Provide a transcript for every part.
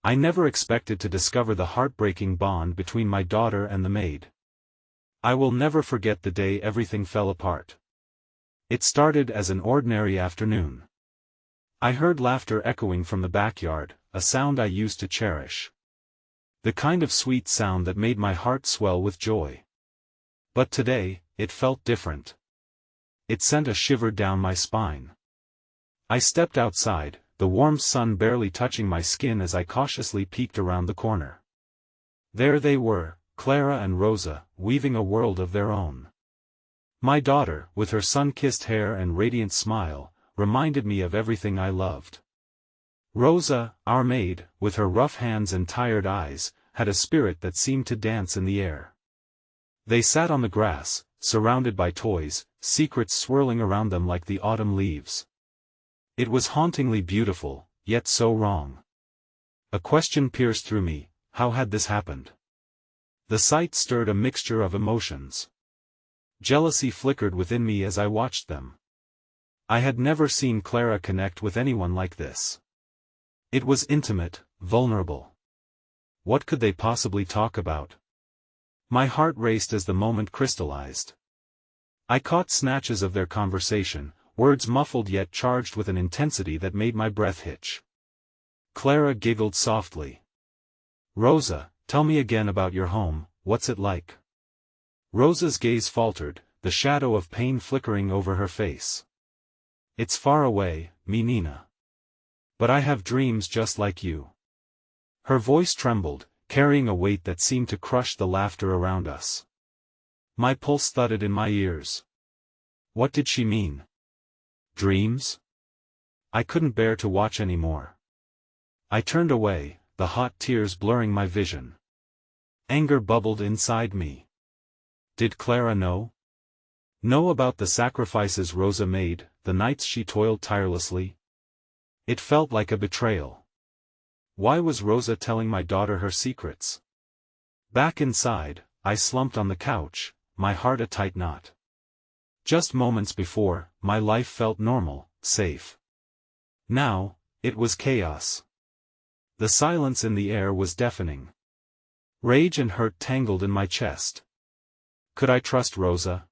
I never expected to discover the heartbreaking bond between my daughter and the maid. I will never forget the day everything fell apart. It started as an ordinary afternoon. I heard laughter echoing from the backyard, a sound I used to cherish. The kind of sweet sound that made my heart swell with joy. But today, it felt different. It sent a shiver down my spine. I stepped outside, the warm sun barely touching my skin as I cautiously peeked around the corner. There they were, Clara and Rosa, weaving a world of their own. My daughter, with her sun-kissed hair and radiant smile, reminded me of everything I loved. Rosa, our maid, with her rough hands and tired eyes, had a spirit that seemed to dance in the air. They sat on the grass, surrounded by toys, secrets swirling around them like the autumn leaves. It was hauntingly beautiful, yet so wrong. A question pierced through me: how had this happened? The sight stirred a mixture of emotions. Jealousy flickered within me as I watched them. I had never seen Clara connect with anyone like this. It was intimate, vulnerable. What could they possibly talk about? My heart raced as the moment crystallized. I caught snatches of their conversation, words muffled yet charged with an intensity that made my breath hitch. Clara giggled softly. "Rosa, tell me again about your home, what's it like?" Rosa's gaze faltered, the shadow of pain flickering over her face. "It's far away, Menina. But I have dreams just like you." Her voice trembled, carrying a weight that seemed to crush the laughter around us. My pulse thudded in my ears. What did she mean? Dreams? I couldn't bear to watch anymore. I turned away, the hot tears blurring my vision. Anger bubbled inside me. Did Clara know? Know about the sacrifices Rosa made, the nights she toiled tirelessly? It felt like a betrayal. Why was Rosa telling my daughter her secrets? Back inside, I slumped on the couch, my heart a tight knot. Just moments before, my life felt normal, safe. Now, it was chaos. The silence in the air was deafening. Rage and hurt tangled in my chest. Could I trust Rosa?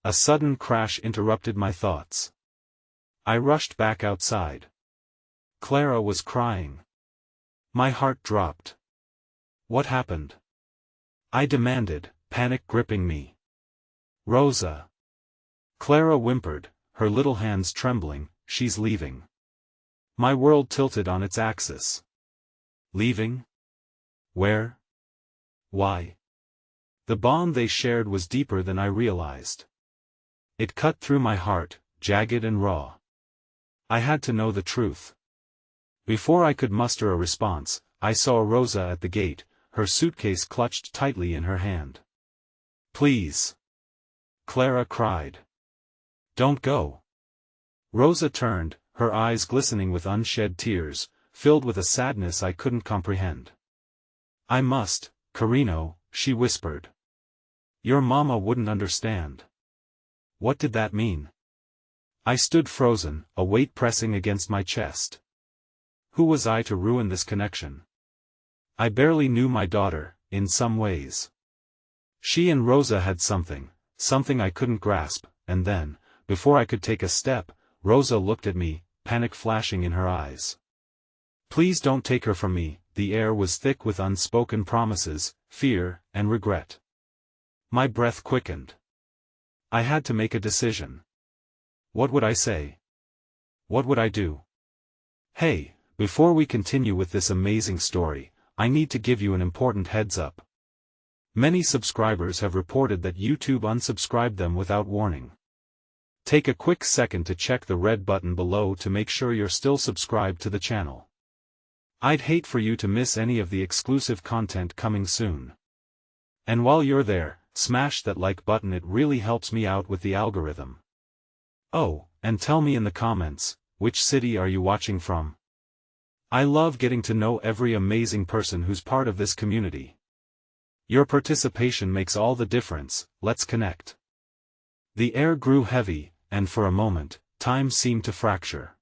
A sudden crash interrupted my thoughts. I rushed back outside. Clara was crying. My heart dropped. What happened? I demanded, panic gripping me. Rosa. Clara whimpered, her little hands trembling. She's leaving. My world tilted on its axis. Leaving? Where? Why? The bond they shared was deeper than I realized. It cut through my heart, jagged and raw. I had to know the truth. Before I could muster a response, I saw Rosa at the gate, her suitcase clutched tightly in her hand. Please. Clara cried. Don't go. Rosa turned, her eyes glistening with unshed tears, filled with a sadness I couldn't comprehend. I must, Carino, she whispered. Your mama wouldn't understand. What did that mean? I stood frozen, a weight pressing against my chest. Who was I to ruin this connection? I barely knew my daughter, in some ways. She and Rosa had something I couldn't grasp, and then, before I could take a step, Rosa looked at me, panic flashing in her eyes. Please don't take her from me. The air was thick with unspoken promises, fear, and regret. My breath quickened. I had to make a decision. What would I say? What would I do? Hey, before we continue with this amazing story, I need to give you an important heads up. Many subscribers have reported that YouTube unsubscribed them without warning. Take a quick second to check the red button below to make sure you're still subscribed to the channel. I'd hate for you to miss any of the exclusive content coming soon. And while you're there, smash that like button, it really helps me out with the algorithm. Oh, and tell me in the comments, which city are you watching from? I love getting to know every amazing person who's part of this community. Your participation makes all the difference. Let's connect. The air grew heavy, and for a moment, time seemed to fracture.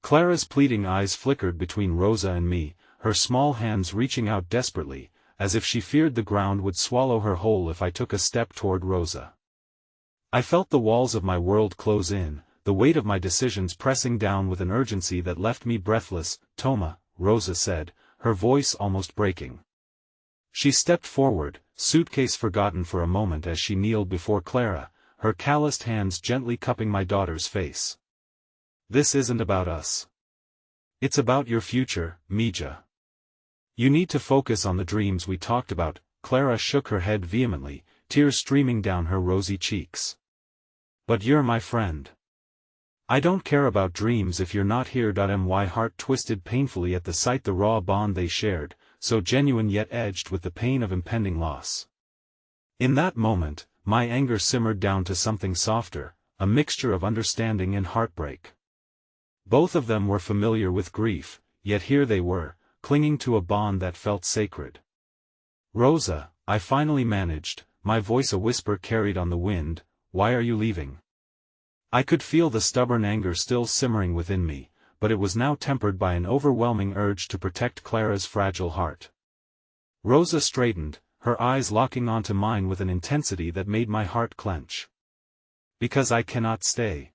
Clara's pleading eyes flickered between Rosa and me, her small hands reaching out desperately, as if she feared the ground would swallow her whole if I took a step toward Rosa. I felt the walls of my world close in, the weight of my decisions pressing down with an urgency that left me breathless. "Toma," Rosa said, her voice almost breaking. She stepped forward, suitcase forgotten for a moment as she kneeled before Clara, her calloused hands gently cupping my daughter's face. "This isn't about us. It's about your future, Mija. You need to focus on the dreams we talked about." Clara shook her head vehemently, tears streaming down her rosy cheeks. "But you're my friend. I don't care about dreams if you're not here." My heart twisted painfully at the sight the raw bond they shared, so genuine yet edged with the pain of impending loss. In that moment, my anger simmered down to something softer, a mixture of understanding and heartbreak. Both of them were familiar with grief, yet here they were, clinging to a bond that felt sacred. "Rosa," I finally managed, my voice a whisper carried on the wind, "why are you leaving?" I could feel the stubborn anger still simmering within me, but it was now tempered by an overwhelming urge to protect Clara's fragile heart. Rosa straightened, her eyes locking onto mine with an intensity that made my heart clench. "Because I cannot stay.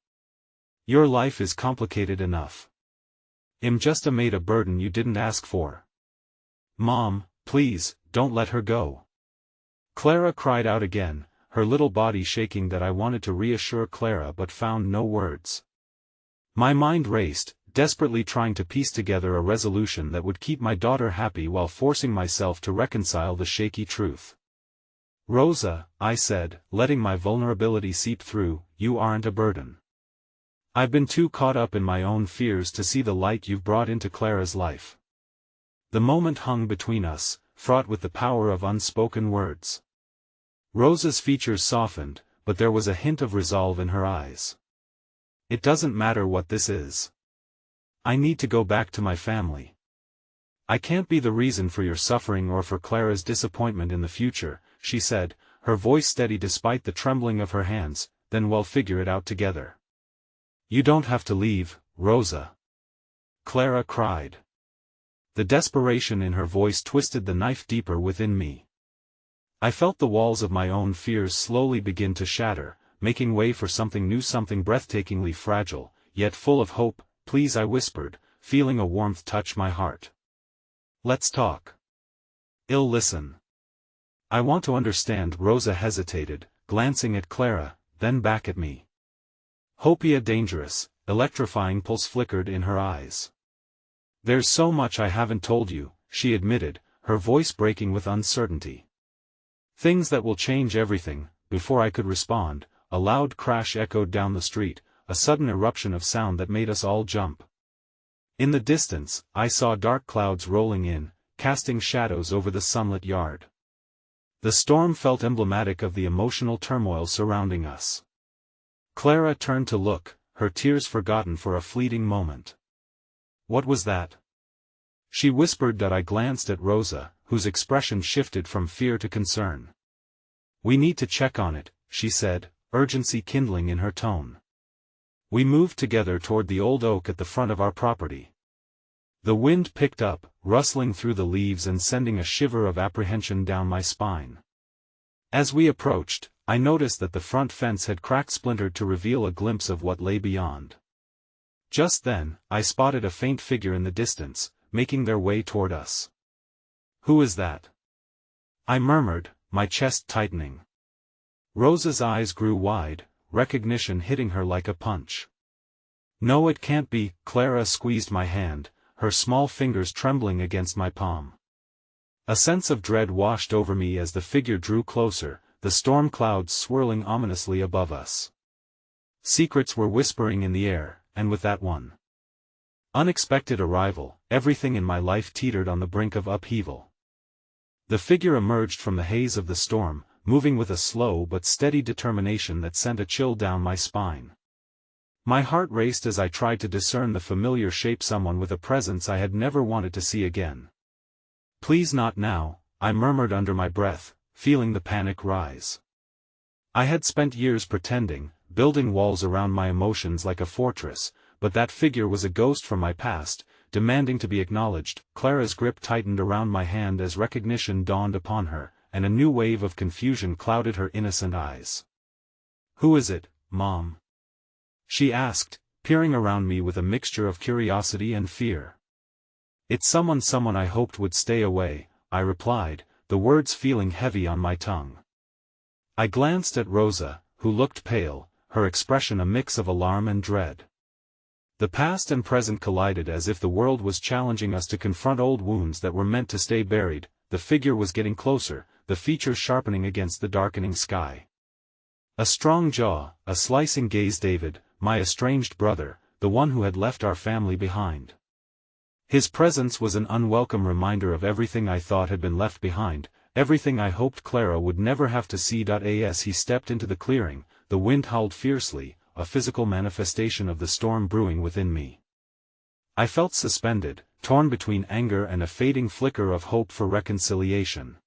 Your life is complicated enough. I'm just a maid, a burden you didn't ask for. Mom, please, don't let her go." Clara cried out again, her little body shaking that I wanted to reassure Clara but found no words. My mind raced, desperately trying to piece together a resolution that would keep my daughter happy while forcing myself to reconcile the shaky truth. "Rosa," I said, letting my vulnerability seep through, "you aren't a burden. I've been too caught up in my own fears to see the light you've brought into Clara's life." The moment hung between us, fraught with the power of unspoken words. Rosa's features softened, but there was a hint of resolve in her eyes. "It doesn't matter what this is. I need to go back to my family. I can't be the reason for your suffering or for Clara's disappointment in the future," she said, her voice steady despite the trembling of her hands. "Then we'll figure it out together." "You don't have to leave, Rosa," Clara cried. The desperation in her voice twisted the knife deeper within me. I felt the walls of my own fears slowly begin to shatter, making way for something new, something breathtakingly fragile, yet full of hope. "Please," I whispered, feeling a warmth touch my heart. "Let's talk. I'll listen. I want to understand." Rosa hesitated, glancing at Clara, then back at me. Hope, dangerous, electrifying pulse flickered in her eyes. "There's so much I haven't told you," she admitted, her voice breaking with uncertainty. "Things that will change everything." Before I could respond, a loud crash echoed down the street, a sudden eruption of sound that made us all jump. In the distance, I saw dark clouds rolling in, casting shadows over the sunlit yard. The storm felt emblematic of the emotional turmoil surrounding us. Clara turned to look, her tears forgotten for a fleeting moment. "What was that?" she whispered. That I glanced at Rosa, whose expression shifted from fear to concern. "We need to check on it," she said, urgency kindling in her tone. We moved together toward the old oak at the front of our property. The wind picked up, rustling through the leaves and sending a shiver of apprehension down my spine. As we approached, I noticed that the front fence had cracked splintered to reveal a glimpse of what lay beyond. Just then, I spotted a faint figure in the distance, making their way toward us. "Who is that?" I murmured, my chest tightening. Rosa's eyes grew wide, recognition hitting her like a punch. "No, it can't be." Clara squeezed my hand, her small fingers trembling against my palm. A sense of dread washed over me as the figure drew closer, the storm clouds swirling ominously above us. Secrets were whispering in the air, and with that one unexpected arrival, everything in my life teetered on the brink of upheaval. The figure emerged from the haze of the storm, moving with a slow but steady determination that sent a chill down my spine. My heart raced as I tried to discern the familiar shape, someone with a presence I had never wanted to see again. "Please, not now," I murmured under my breath, feeling the panic rise. I had spent years pretending, building walls around my emotions like a fortress, but that figure was a ghost from my past, demanding to be acknowledged. Clara's grip tightened around my hand as recognition dawned upon her, and a new wave of confusion clouded her innocent eyes. "Who is it, Mom?" she asked, peering around me with a mixture of curiosity and fear. "It's someone I hoped would stay away," I replied, the words feeling heavy on my tongue. I glanced at Rosa, who looked pale, her expression a mix of alarm and dread. The past and present collided as if the world was challenging us to confront old wounds that were meant to stay buried. The figure was getting closer, the features sharpening against the darkening sky. A strong jaw, a slicing gaze. David, my estranged brother, the one who had left our family behind. His presence was an unwelcome reminder of everything I thought had been left behind, everything I hoped Clara would never have to see. As he stepped into the clearing, the wind howled fiercely, a physical manifestation of the storm brewing within me. I felt suspended, torn between anger and a fading flicker of hope for reconciliation.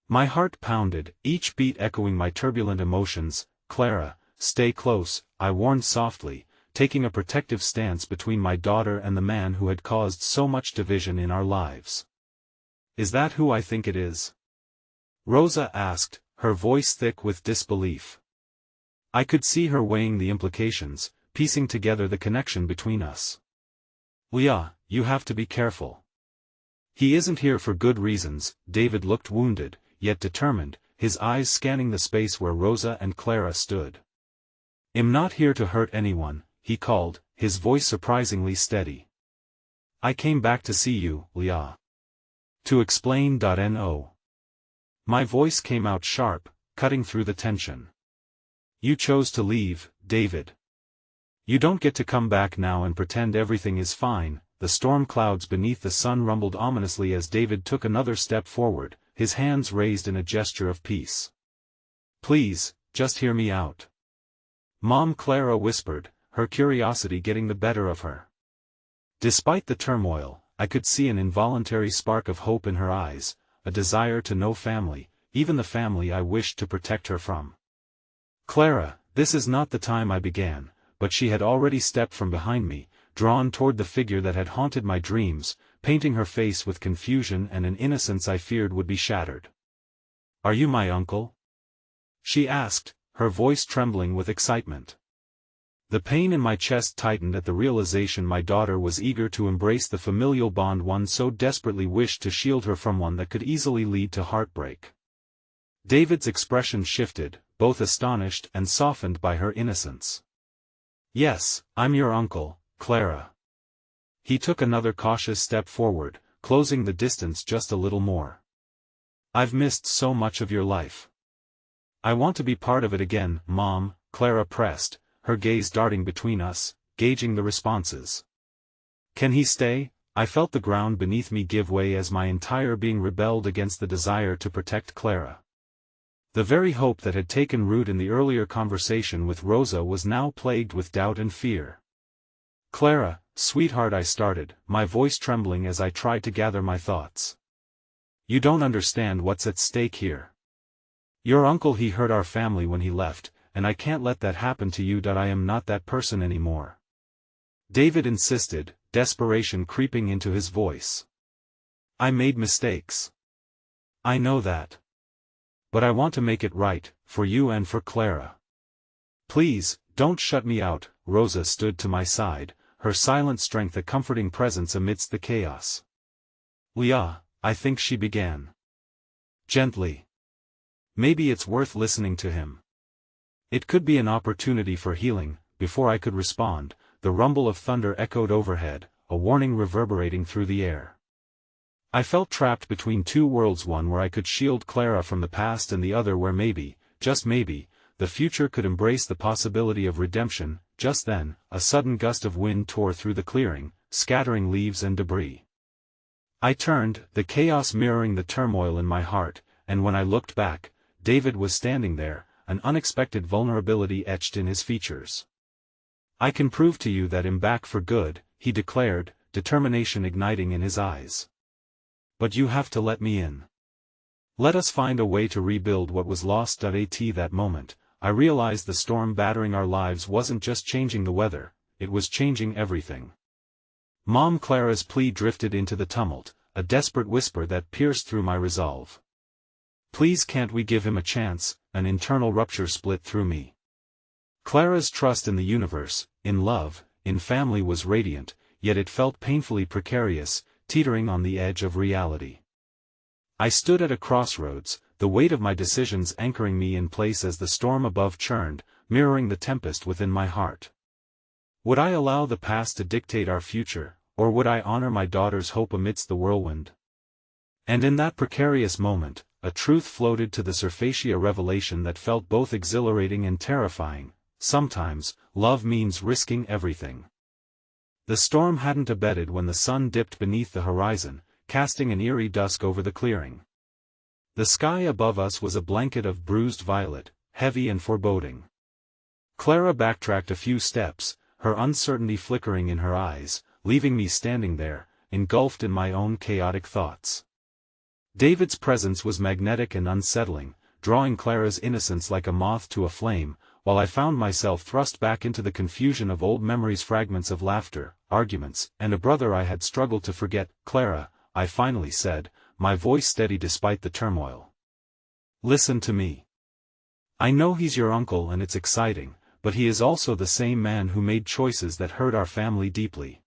My heart pounded, each beat echoing my turbulent emotions. "Clara, stay close," I warned softly, taking a protective stance between my daughter and the man who had caused so much division in our lives. "Is that who I think it is?" Rosa asked, her voice thick with disbelief. I could see her weighing the implications, piecing together the connection between us. "Leah, you have to be careful. He isn't here for good reasons." David looked wounded, yet determined, his eyes scanning the space where Rosa and Clara stood. "I'm not here to hurt anyone," he called, his voice surprisingly steady. "I came back to see you, Leah. To explain. No. My voice came out sharp, cutting through the tension. "You chose to leave, David. You don't get to come back now and pretend everything is fine." The storm clouds beneath the sun rumbled ominously as David took another step forward, his hands raised in a gesture of peace. "Please, just hear me out, Mom," Clara whispered, her curiosity getting the better of her. Despite the turmoil, I could see an involuntary spark of hope in her eyes, a desire to know family, even the family I wished to protect her from. "Clara, this is not the time," I began, but she had already stepped from behind me, drawn toward the figure that had haunted my dreams, painting her face with confusion and an innocence I feared would be shattered. "Are you my uncle?" she asked, her voice trembling with excitement. The pain in my chest tightened at the realization my daughter was eager to embrace the familial bond one so desperately wished to shield her from, one that could easily lead to heartbreak. David's expression shifted, both astonished and softened by her innocence. "Yes, I'm your uncle, Clara." He took another cautious step forward, closing the distance just a little more. "I've missed so much of your life. I want to be part of it again, Mom," Clara pressed, her gaze darting between us, gauging the responses. "Can he stay?" I felt the ground beneath me give way as my entire being rebelled against the desire to protect Clara. The very hope that had taken root in the earlier conversation with Rosa was now plagued with doubt and fear. "Clara, sweetheart," I started, my voice trembling as I tried to gather my thoughts. "You don't understand what's at stake here. Your uncle, he hurt our family when he left, and I can't let that happen to you. I am not that person anymore," David insisted, desperation creeping into his voice. "I made mistakes. I know that. But I want to make it right, for you and for Clara. Please, don't shut me out." Rosa stood to my side, her silent strength a comforting presence amidst the chaos. "Leah," I think she began. Gently. "Maybe it's worth listening to him. It could be an opportunity for healing." Before I could respond, the rumble of thunder echoed overhead, a warning reverberating through the air. I felt trapped between two worlds, one where I could shield Clara from the past and the other where maybe, just maybe, the future could embrace the possibility of redemption. Just then, a sudden gust of wind tore through the clearing, scattering leaves and debris. I turned, the chaos mirroring the turmoil in my heart, and when I looked back, David was standing there, an unexpected vulnerability etched in his features. "I can prove to you that I'm back for good," he declared, determination igniting in his eyes. "But you have to let me in. Let us find a way to rebuild what was lost." At that moment, I realized the storm battering our lives wasn't just changing the weather, it was changing everything. Mom. Clara's plea drifted into the tumult, a desperate whisper that pierced through my resolve. Please, can't we give him a chance? An internal rupture split through me. Clara's trust in the universe, in love, in family was radiant, yet it felt painfully precarious, teetering on the edge of reality. I stood at a crossroads, the weight of my decisions anchoring me in place as the storm above churned, mirroring the tempest within my heart. Would I allow the past to dictate our future, or would I honor my daughter's hope amidst the whirlwind? And in that precarious moment, a truth floated to the surface, a revelation that felt both exhilarating and terrifying. Sometimes, love means risking everything. The storm hadn't abated when the sun dipped beneath the horizon, casting an eerie dusk over the clearing. The sky above us was a blanket of bruised violet, heavy and foreboding. Clara backtracked a few steps, her uncertainty flickering in her eyes, leaving me standing there, engulfed in my own chaotic thoughts. David's presence was magnetic and unsettling, drawing Clara's innocence like a moth to a flame, while I found myself thrust back into the confusion of old memories, fragments of laughter, arguments, and a brother I had struggled to forget. Clara, I finally said, my voice steady despite the turmoil. Listen to me. I know he's your uncle and it's exciting, but he is also the same man who made choices that hurt our family deeply.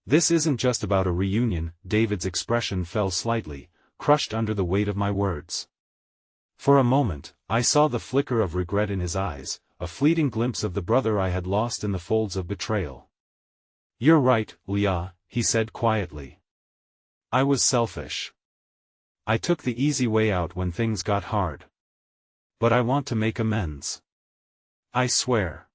This isn't just about a reunion. David's expression fell slightly, crushed under the weight of my words. For a moment, I saw the flicker of regret in his eyes, a fleeting glimpse of the brother I had lost in the folds of betrayal. You're right, Leah, he said quietly. I was selfish. I took the easy way out when things got hard. But I want to make amends. I swear.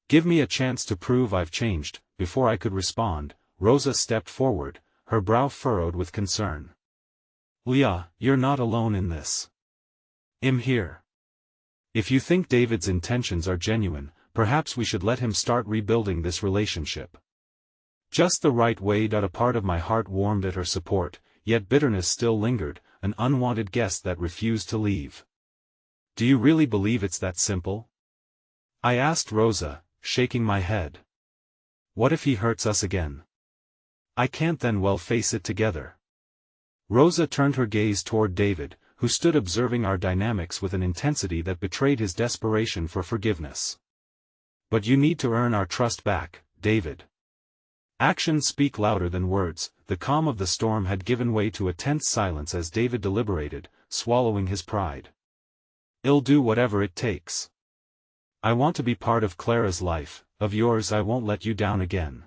Give me a chance to prove I've changed. Before I could respond, Rosa stepped forward, her brow furrowed with concern. Leah, you're not alone in this. I'm here. If you think David's intentions are genuine, perhaps we should let him start rebuilding this relationship. Just the right way. A part of my heart warmed at her support, yet bitterness still lingered, an unwanted guest that refused to leave. Do you really believe it's that simple? I asked Rosa, shaking my head. What if he hurts us again? I can't then well face it together. Rosa turned her gaze toward David, who stood observing our dynamics with an intensity that betrayed his desperation for forgiveness. But you need to earn our trust back, David. Actions speak louder than words. The calm of the storm had given way to a tense silence as David deliberated, swallowing his pride. I'll do whatever it takes. I want to be part of Clara's life, of yours. I won't let you down again.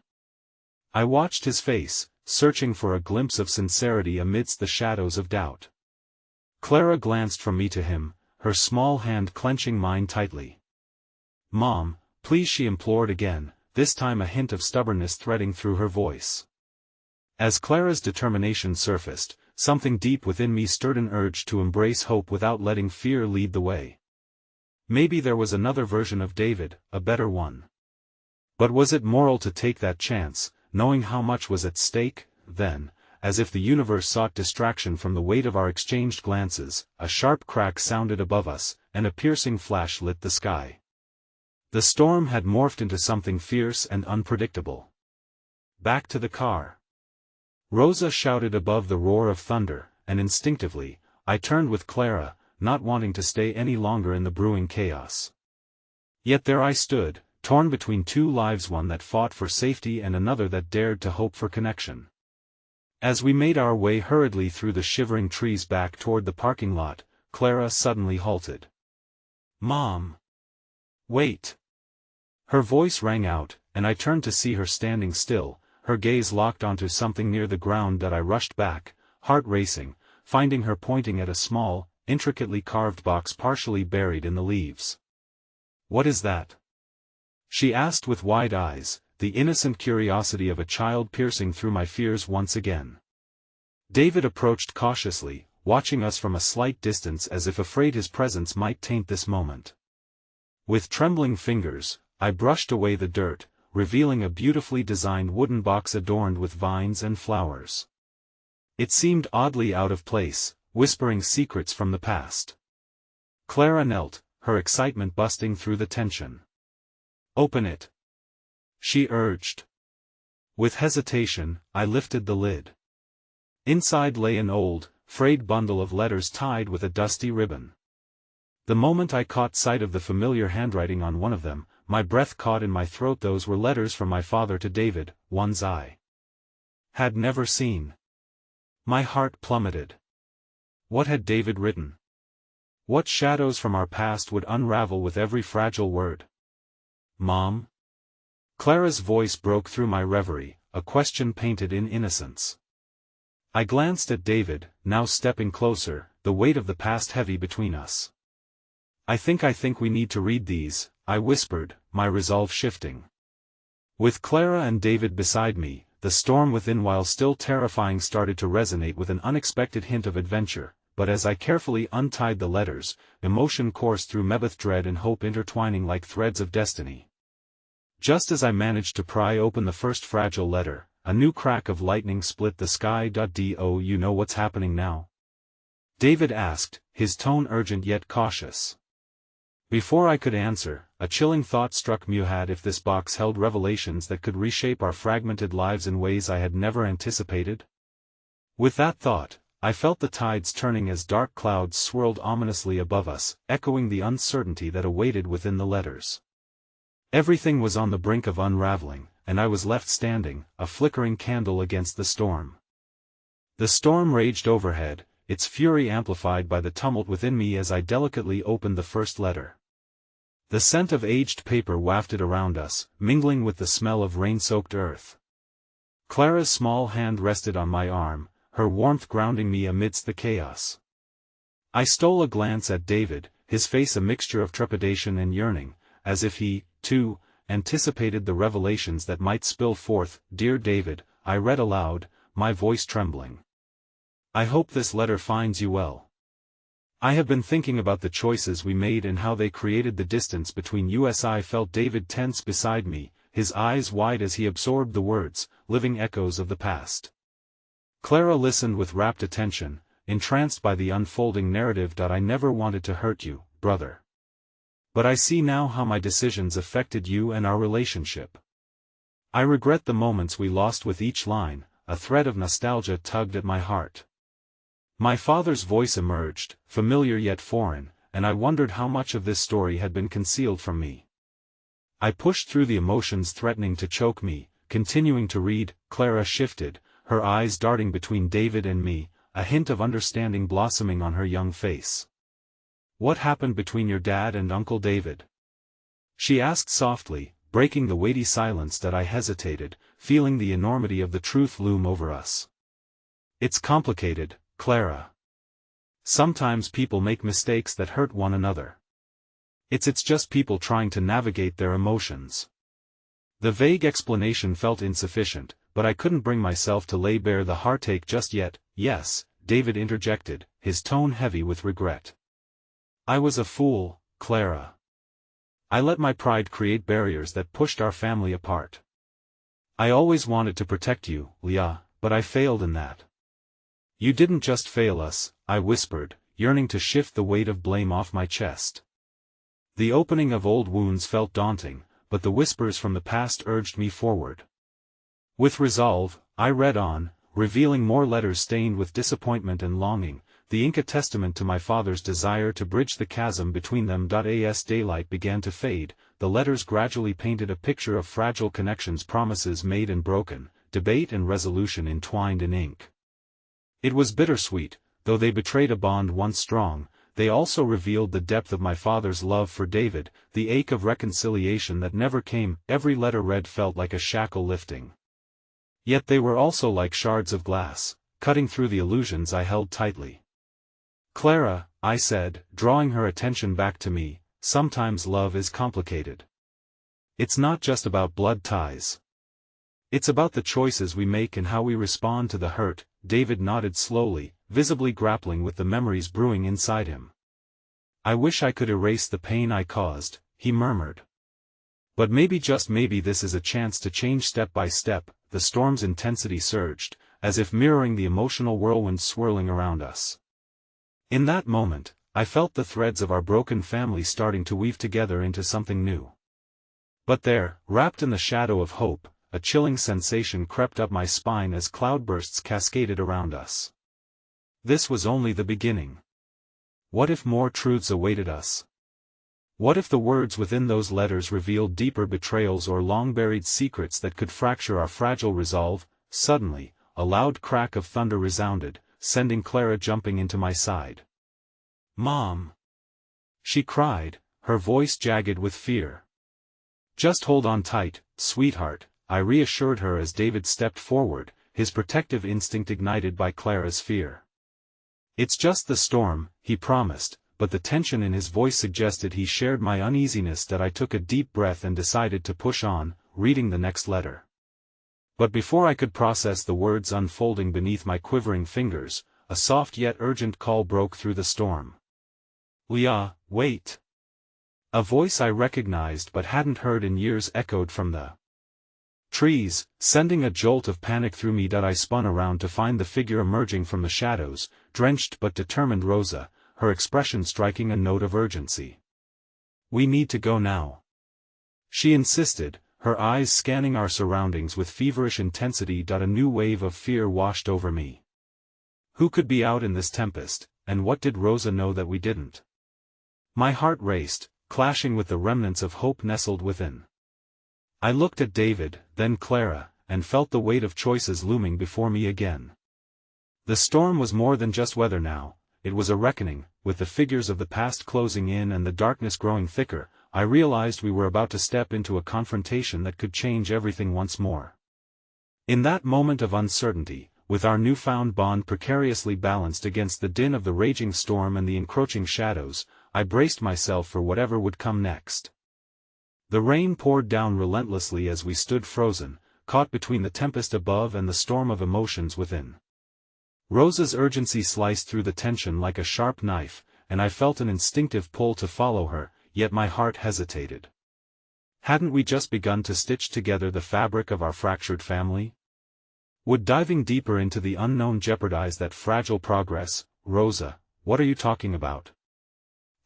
I watched his face, searching for a glimpse of sincerity amidst the shadows of doubt. Clara glanced from me to him, her small hand clenching mine tightly. Mom, please, she implored again, this time a hint of stubbornness threading through her voice. As Clara's determination surfaced, something deep within me stirred an urge to embrace hope without letting fear lead the way. Maybe there was another version of David, a better one. But was it moral to take that chance, knowing how much was at stake? Then, as if the universe sought distraction from the weight of our exchanged glances, a sharp crack sounded above us, and a piercing flash lit the sky. The storm had morphed into something fierce and unpredictable. Back to the car. Rosa shouted above the roar of thunder, and instinctively, I turned with Clara, not wanting to stay any longer in the brewing chaos. Yet there I stood, torn between two lives, one that fought for safety and another that dared to hope for connection. As we made our way hurriedly through the shivering trees back toward the parking lot, Clara suddenly halted. Mom! Wait! Her voice rang out, and I turned to see her standing still, her gaze locked onto something near the ground. That I rushed back, heart racing, finding her pointing at a small, intricately carved box partially buried in the leaves. What is that? She asked with wide eyes, the innocent curiosity of a child piercing through my fears once again. David approached cautiously, watching us from a slight distance as if afraid his presence might taint this moment. With trembling fingers, I brushed away the dirt, revealing a beautifully designed wooden box adorned with vines and flowers. It seemed oddly out of place, whispering secrets from the past. Clara knelt, her excitement busting through the tension. Open it, she urged. With hesitation, I lifted the lid. Inside lay an old, frayed bundle of letters tied with a dusty ribbon. The moment I caught sight of the familiar handwriting on one of them, my breath caught in my throat. Those were letters from my father to David, ones I had never seen. My heart plummeted. What had David written? What shadows from our past would unravel with every fragile word? Mom? Clara's voice broke through my reverie, a question painted in innocence. I glanced at David, now stepping closer, the weight of the past heavy between us. I think we need to read these, I whispered, my resolve shifting. With Clara and David beside me, the storm within, while still terrifying, started to resonate with an unexpected hint of adventure, but as I carefully untied the letters, emotion coursed through me, with dread and hope intertwining like threads of destiny. Just as I managed to pry open the first fragile letter, a new crack of lightning split the sky. Do you know what's happening now? David asked, his tone urgent yet cautious. Before I could answer, a chilling thought struck me. Had if this box held revelations that could reshape our fragmented lives in ways I had never anticipated? With that thought, I felt the tides turning as dark clouds swirled ominously above us, echoing the uncertainty that awaited within the letters. Everything was on the brink of unraveling, and I was left standing, a flickering candle against the storm. The storm raged overhead, its fury amplified by the tumult within me as I delicately opened the first letter. The scent of aged paper wafted around us, mingling with the smell of rain-soaked earth. Clara's small hand rested on my arm, her warmth grounding me amidst the chaos. I stole a glance at David, his face a mixture of trepidation and yearning, as if he, too, anticipated the revelations that might spill forth. Dear David, I read aloud, my voice trembling. I hope this letter finds you well. I have been thinking about the choices we made and how they created the distance between us. I felt David tense beside me, his eyes wide as he absorbed the words, living echoes of the past. Clara listened with rapt attention, entranced by the unfolding narrative. I never wanted to hurt you, brother. But I see now how my decisions affected you and our relationship. I regret the moments we lost. With each line, a thread of nostalgia tugged at my heart. My father's voice emerged, familiar yet foreign, and I wondered how much of this story had been concealed from me. I pushed through the emotions threatening to choke me, continuing to read. Clara shifted, her eyes darting between David and me, a hint of understanding blossoming on her young face. What happened between your dad and Uncle David? She asked softly, breaking the weighty silence. I hesitated, feeling the enormity of the truth loom over us. It's complicated, Clara. Sometimes people make mistakes that hurt one another. It's just people trying to navigate their emotions. The vague explanation felt insufficient, but I couldn't bring myself to lay bare the heartache just yet. Yes, David interjected, his tone heavy with regret. I was a fool, Clara. I let my pride create barriers that pushed our family apart. I always wanted to protect you, Leah, but I failed in that. You didn't just fail us, I whispered, yearning to shift the weight of blame off my chest. The opening of old wounds felt daunting, but the whispers from the past urged me forward. With resolve, I read on, revealing more letters stained with disappointment and longing, the ink a testament to my father's desire to bridge the chasm between them. As daylight began to fade, the letters gradually painted a picture of fragile connections, promises made and broken, debate and resolution entwined in ink. It was bittersweet, though they betrayed a bond once strong. They also revealed the depth of my father's love for David, the ache of reconciliation that never came. Every letter read felt like a shackle lifting. Yet they were also like shards of glass, cutting through the illusions I held tightly. Clara, I said, drawing her attention back to me, sometimes love is complicated. It's not just about blood ties. It's about the choices we make and how we respond to the hurt. David nodded slowly, visibly grappling with the memories brewing inside him. I wish I could erase the pain I caused, he murmured. But maybe, just maybe, this is a chance to change. Step by step, the storm's intensity surged, as if mirroring the emotional whirlwind swirling around us. In that moment, I felt the threads of our broken family starting to weave together into something new. But there, wrapped in the shadow of hope, a chilling sensation crept up my spine as cloudbursts cascaded around us. This was only the beginning. What if more truths awaited us? What if the words within those letters revealed deeper betrayals or long-buried secrets that could fracture our fragile resolve? Suddenly, a loud crack of thunder resounded, sending Clara jumping into my side. "Mom!" she cried, her voice jagged with fear. "Just hold on tight, sweetheart," I reassured her as David stepped forward, his protective instinct ignited by Clara's fear. "It's just the storm," he promised, but the tension in his voice suggested he shared my uneasiness. That I took a deep breath and decided to push on, reading the next letter. But before I could process the words unfolding beneath my quivering fingers, a soft yet urgent call broke through the storm. "Leah, wait!" A voice I recognized but hadn't heard in years echoed from the trees, sending a jolt of panic through me. I spun around to find the figure emerging from the shadows, drenched but determined Rosa, her expression striking a note of urgency. "We need to go now," she insisted, her eyes scanning our surroundings with feverish intensity. A new wave of fear washed over me. Who could be out in this tempest, and what did Rosa know that we didn't? My heart raced, clashing with the remnants of hope nestled within. I looked at David, then Clara, and felt the weight of choices looming before me again. The storm was more than just weather now. It was a reckoning. With the figures of the past closing in and the darkness growing thicker, I realized we were about to step into a confrontation that could change everything once more. In that moment of uncertainty, with our newfound bond precariously balanced against the din of the raging storm and the encroaching shadows, I braced myself for whatever would come next. The rain poured down relentlessly as we stood frozen, caught between the tempest above and the storm of emotions within. Rosa's urgency sliced through the tension like a sharp knife, and I felt an instinctive pull to follow her, yet my heart hesitated. Hadn't we just begun to stitch together the fabric of our fractured family? Would diving deeper into the unknown jeopardize that fragile progress? "Rosa, what are you talking about?"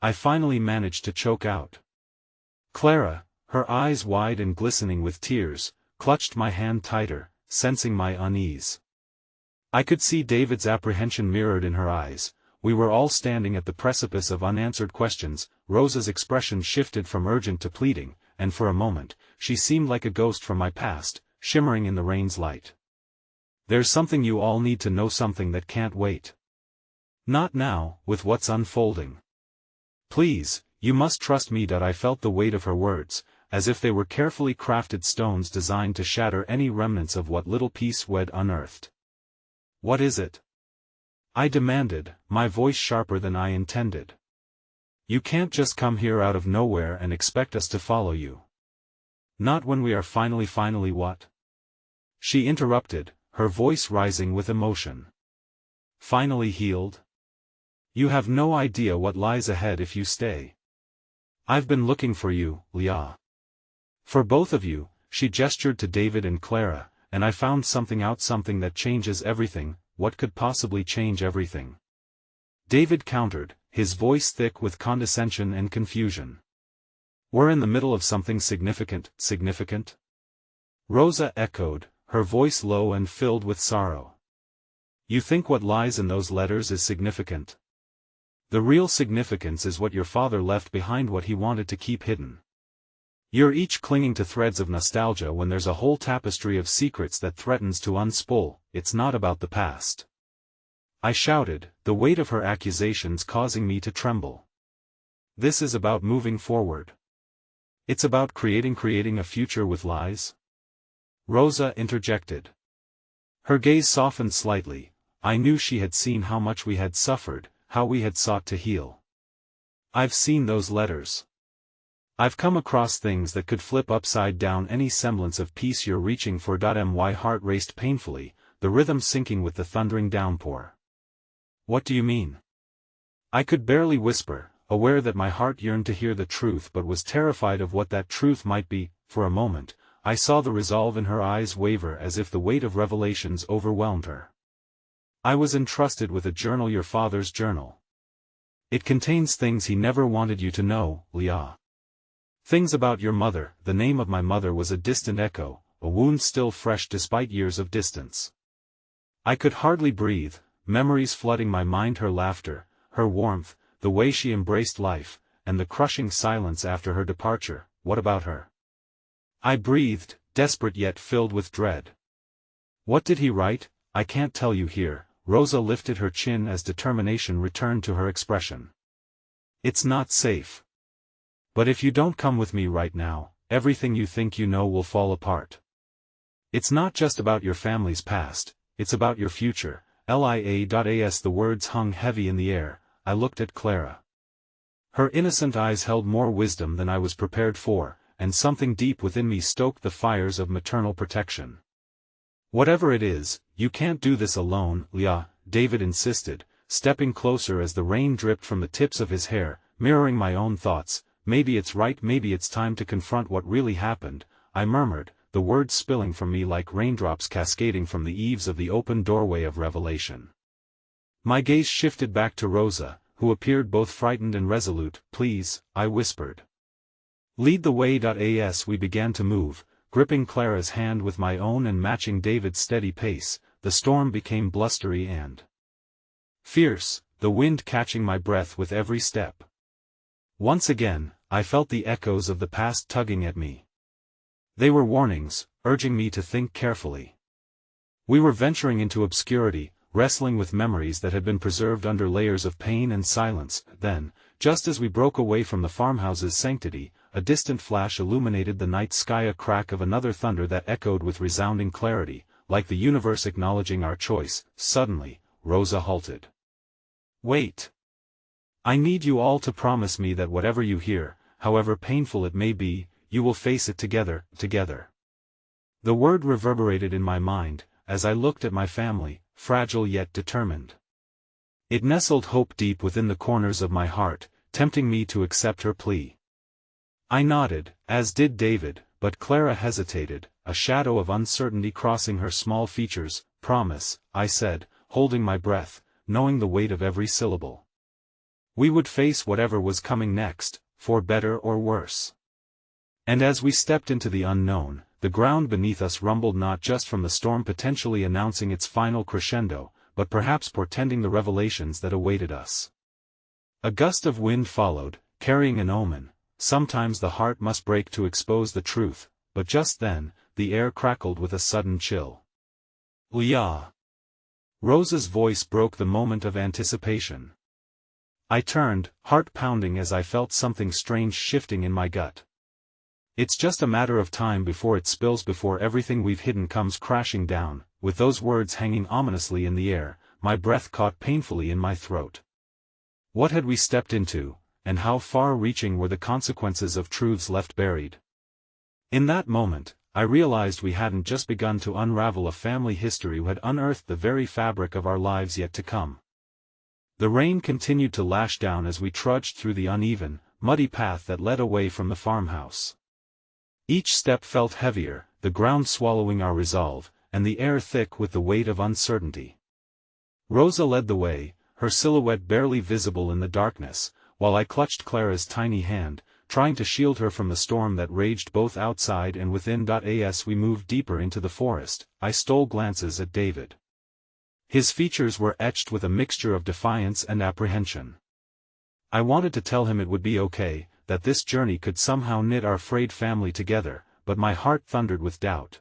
I finally managed to choke out. Clara, her eyes wide and glistening with tears, clutched my hand tighter, sensing my unease. I could see David's apprehension mirrored in her eyes. We were all standing at the precipice of unanswered questions. Rosa's expression shifted from urgent to pleading, and for a moment, she seemed like a ghost from my past, shimmering in the rain's light. "There's something you all need to know, something that can't wait. Not now, with what's unfolding. Please, you must trust me." I felt the weight of her words, as if they were carefully crafted stones designed to shatter any remnants of what little peace we'd unearthed. "What is it?" I demanded, my voice sharper than I intended. "You can't just come here out of nowhere and expect us to follow you. Not when we are finally what?" She interrupted, her voice rising with emotion. "Finally healed? You have no idea what lies ahead if you stay. I've been looking for you, Leah. For both of you," she gestured to David and Clara, "and I found something out, something that changes everything." "What could possibly change everything?" David countered, his voice thick with condescension and confusion. "We're in the middle of something significant." "Significant?" Rosa echoed, her voice low and filled with sorrow. "You think what lies in those letters is significant? The real significance is what your father left behind, what he wanted to keep hidden. You're each clinging to threads of nostalgia when there's a whole tapestry of secrets that threatens to unspool." "It's not about the past," I shouted, the weight of her accusations causing me to tremble. "This is about moving forward. It's about creating a future with lies." Rosa interjected. Her gaze softened slightly. I knew she had seen how much we had suffered, how we had sought to heal. "I've seen those letters. I've come across things that could flip upside down any semblance of peace you're reaching for." My heart raced painfully, the rhythm syncing with the thundering downpour. "What do you mean?" I could barely whisper, aware that my heart yearned to hear the truth but was terrified of what that truth might be. For a moment, I saw the resolve in her eyes waver as if the weight of revelations overwhelmed her. "I was entrusted with a journal, your father's journal. It contains things he never wanted you to know, Leah. Things about your mother." The name of my mother was a distant echo, a wound still fresh despite years of distance. I could hardly breathe, memories flooding my mind, her laughter, her warmth, the way she embraced life, and the crushing silence after her departure. What about her? I breathed, desperate yet filled with dread. What did he write? I can't tell you here. Rosa lifted her chin as determination returned to her expression. It's not safe. But if you don't come with me right now, everything you think you know will fall apart. It's not just about your family's past, it's about your future. Lia.as. The words hung heavy in the air. I looked at Clara. Her innocent eyes held more wisdom than I was prepared for, and something deep within me stoked the fires of maternal protection. Whatever it is, you can't do this alone, Leah, David insisted, stepping closer as the rain dripped from the tips of his hair, mirroring my own thoughts. Maybe it's right, maybe it's time to confront what really happened, I murmured, the words spilling from me like raindrops cascading from the eaves of the open doorway of revelation. My gaze shifted back to Rosa, who appeared both frightened and resolute. Please, I whispered. Lead the way. As we began to move, gripping Clara's hand with my own and matching David's steady pace, the storm became blustery and fierce, the wind catching my breath with every step. Once again, I felt the echoes of the past tugging at me. They were warnings, urging me to think carefully. We were venturing into obscurity, wrestling with memories that had been preserved under layers of pain and silence. Then, just as we broke away from the farmhouse's sanctity, a distant flash illuminated the night sky, a crack of another thunder that echoed with resounding clarity, like the universe acknowledging our choice. Suddenly, Rosa halted. Wait. I need you all to promise me that whatever you hear, however painful it may be, you will face it together. The word reverberated in my mind, as I looked at my family, fragile yet determined. It nestled hope deep within the corners of my heart, tempting me to accept her plea. I nodded, as did David, but Clara hesitated, a shadow of uncertainty crossing her small features. Promise, I said, holding my breath, knowing the weight of every syllable. We would face whatever was coming next, for better or worse. And as we stepped into the unknown, the ground beneath us rumbled, not just from the storm potentially announcing its final crescendo, but perhaps portending the revelations that awaited us. A gust of wind followed, carrying an omen. Sometimes the heart must break to expose the truth, but just then, the air crackled with a sudden chill. Leah! Rosa's voice broke the moment of anticipation. I turned, heart pounding as I felt something strange shifting in my gut. It's just a matter of time before it spills, before everything we've hidden comes crashing down. With those words hanging ominously in the air, my breath caught painfully in my throat. What had we stepped into, and how far-reaching were the consequences of truths left buried? In that moment, I realized we hadn't just begun to unravel a family history, we had unearthed the very fabric of our lives yet to come. The rain continued to lash down as we trudged through the uneven, muddy path that led away from the farmhouse. Each step felt heavier, the ground swallowing our resolve, and the air thick with the weight of uncertainty. Rosa led the way, her silhouette barely visible in the darkness, while I clutched Clara's tiny hand, trying to shield her from the storm that raged both outside and within. As we moved deeper into the forest, I stole glances at David. His features were etched with a mixture of defiance and apprehension. I wanted to tell him it would be okay, that this journey could somehow knit our frayed family together, but my heart thundered with doubt.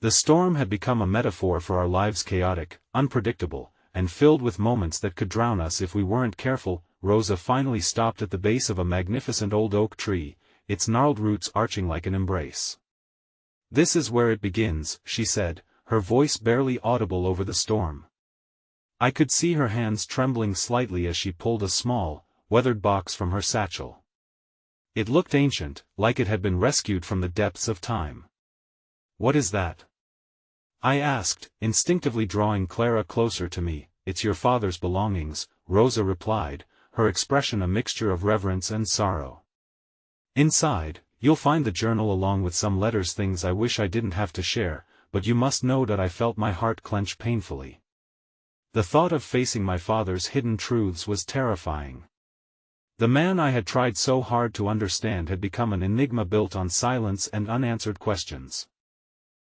The storm had become a metaphor for our lives, chaotic, unpredictable, and filled with moments that could drown us if we weren't careful. Rosa finally stopped at the base of a magnificent old oak tree, its gnarled roots arching like an embrace. "This is where it begins," she said, her voice barely audible over the storm. I could see her hands trembling slightly as she pulled a small, weathered box from her satchel. It looked ancient, like it had been rescued from the depths of time. "What is that?" I asked, instinctively drawing Clara closer to me. "It's your father's belongings," Rosa replied, her expression a mixture of reverence and sorrow. "Inside, you'll find the journal along with some letters, things I wish I didn't have to share, but you must know that I felt my heart clench painfully. The thought of facing my father's hidden truths was terrifying. The man I had tried so hard to understand had become an enigma built on silence and unanswered questions.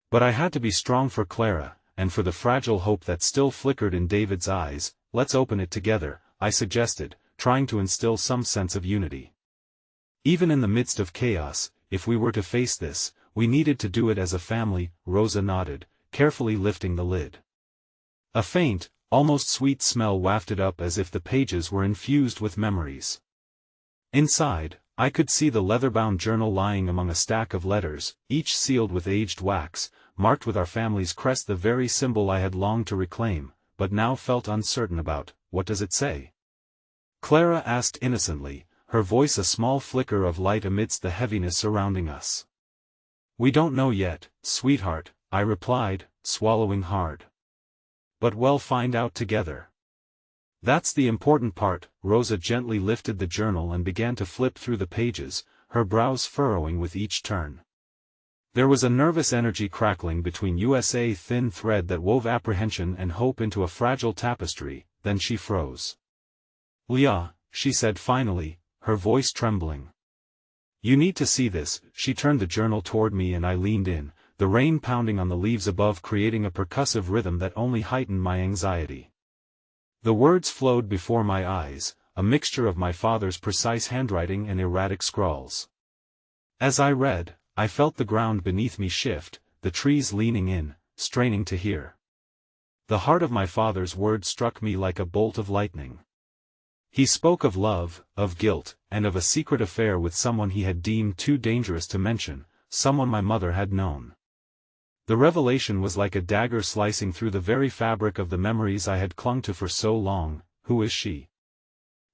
But I had to be strong for Clara, and for the fragile hope that still flickered in David's eyes. Let's open it together, I suggested, trying to instill some sense of unity. Even in the midst of chaos, if we were to face this, we needed to do it as a family. Rosa nodded, carefully lifting the lid. A faint, almost sweet smell wafted up as if the pages were infused with memories. Inside, I could see the leather-bound journal lying among a stack of letters, each sealed with aged wax, marked with our family's crest, the very symbol I had longed to reclaim, but now felt uncertain about. What does it say? Clara asked innocently, her voice a small flicker of light amidst the heaviness surrounding us. We don't know yet, sweetheart, I replied, swallowing hard. But we'll find out together. That's the important part. Rosa gently lifted the journal and began to flip through the pages, her brows furrowing with each turn. There was a nervous energy crackling between us, a thin thread that wove apprehension and hope into a fragile tapestry. Then she froze. Leah, she said finally, her voice trembling. You need to see this. She turned the journal toward me and I leaned in, the rain pounding on the leaves above creating a percussive rhythm that only heightened my anxiety. The words flowed before my eyes, a mixture of my father's precise handwriting and erratic scrawls. As I read, I felt the ground beneath me shift, the trees leaning in, straining to hear. The heart of my father's words struck me like a bolt of lightning. He spoke of love, of guilt, and of a secret affair with someone he had deemed too dangerous to mention, someone my mother had known. The revelation was like a dagger slicing through the very fabric of the memories I had clung to for so long. Who is she?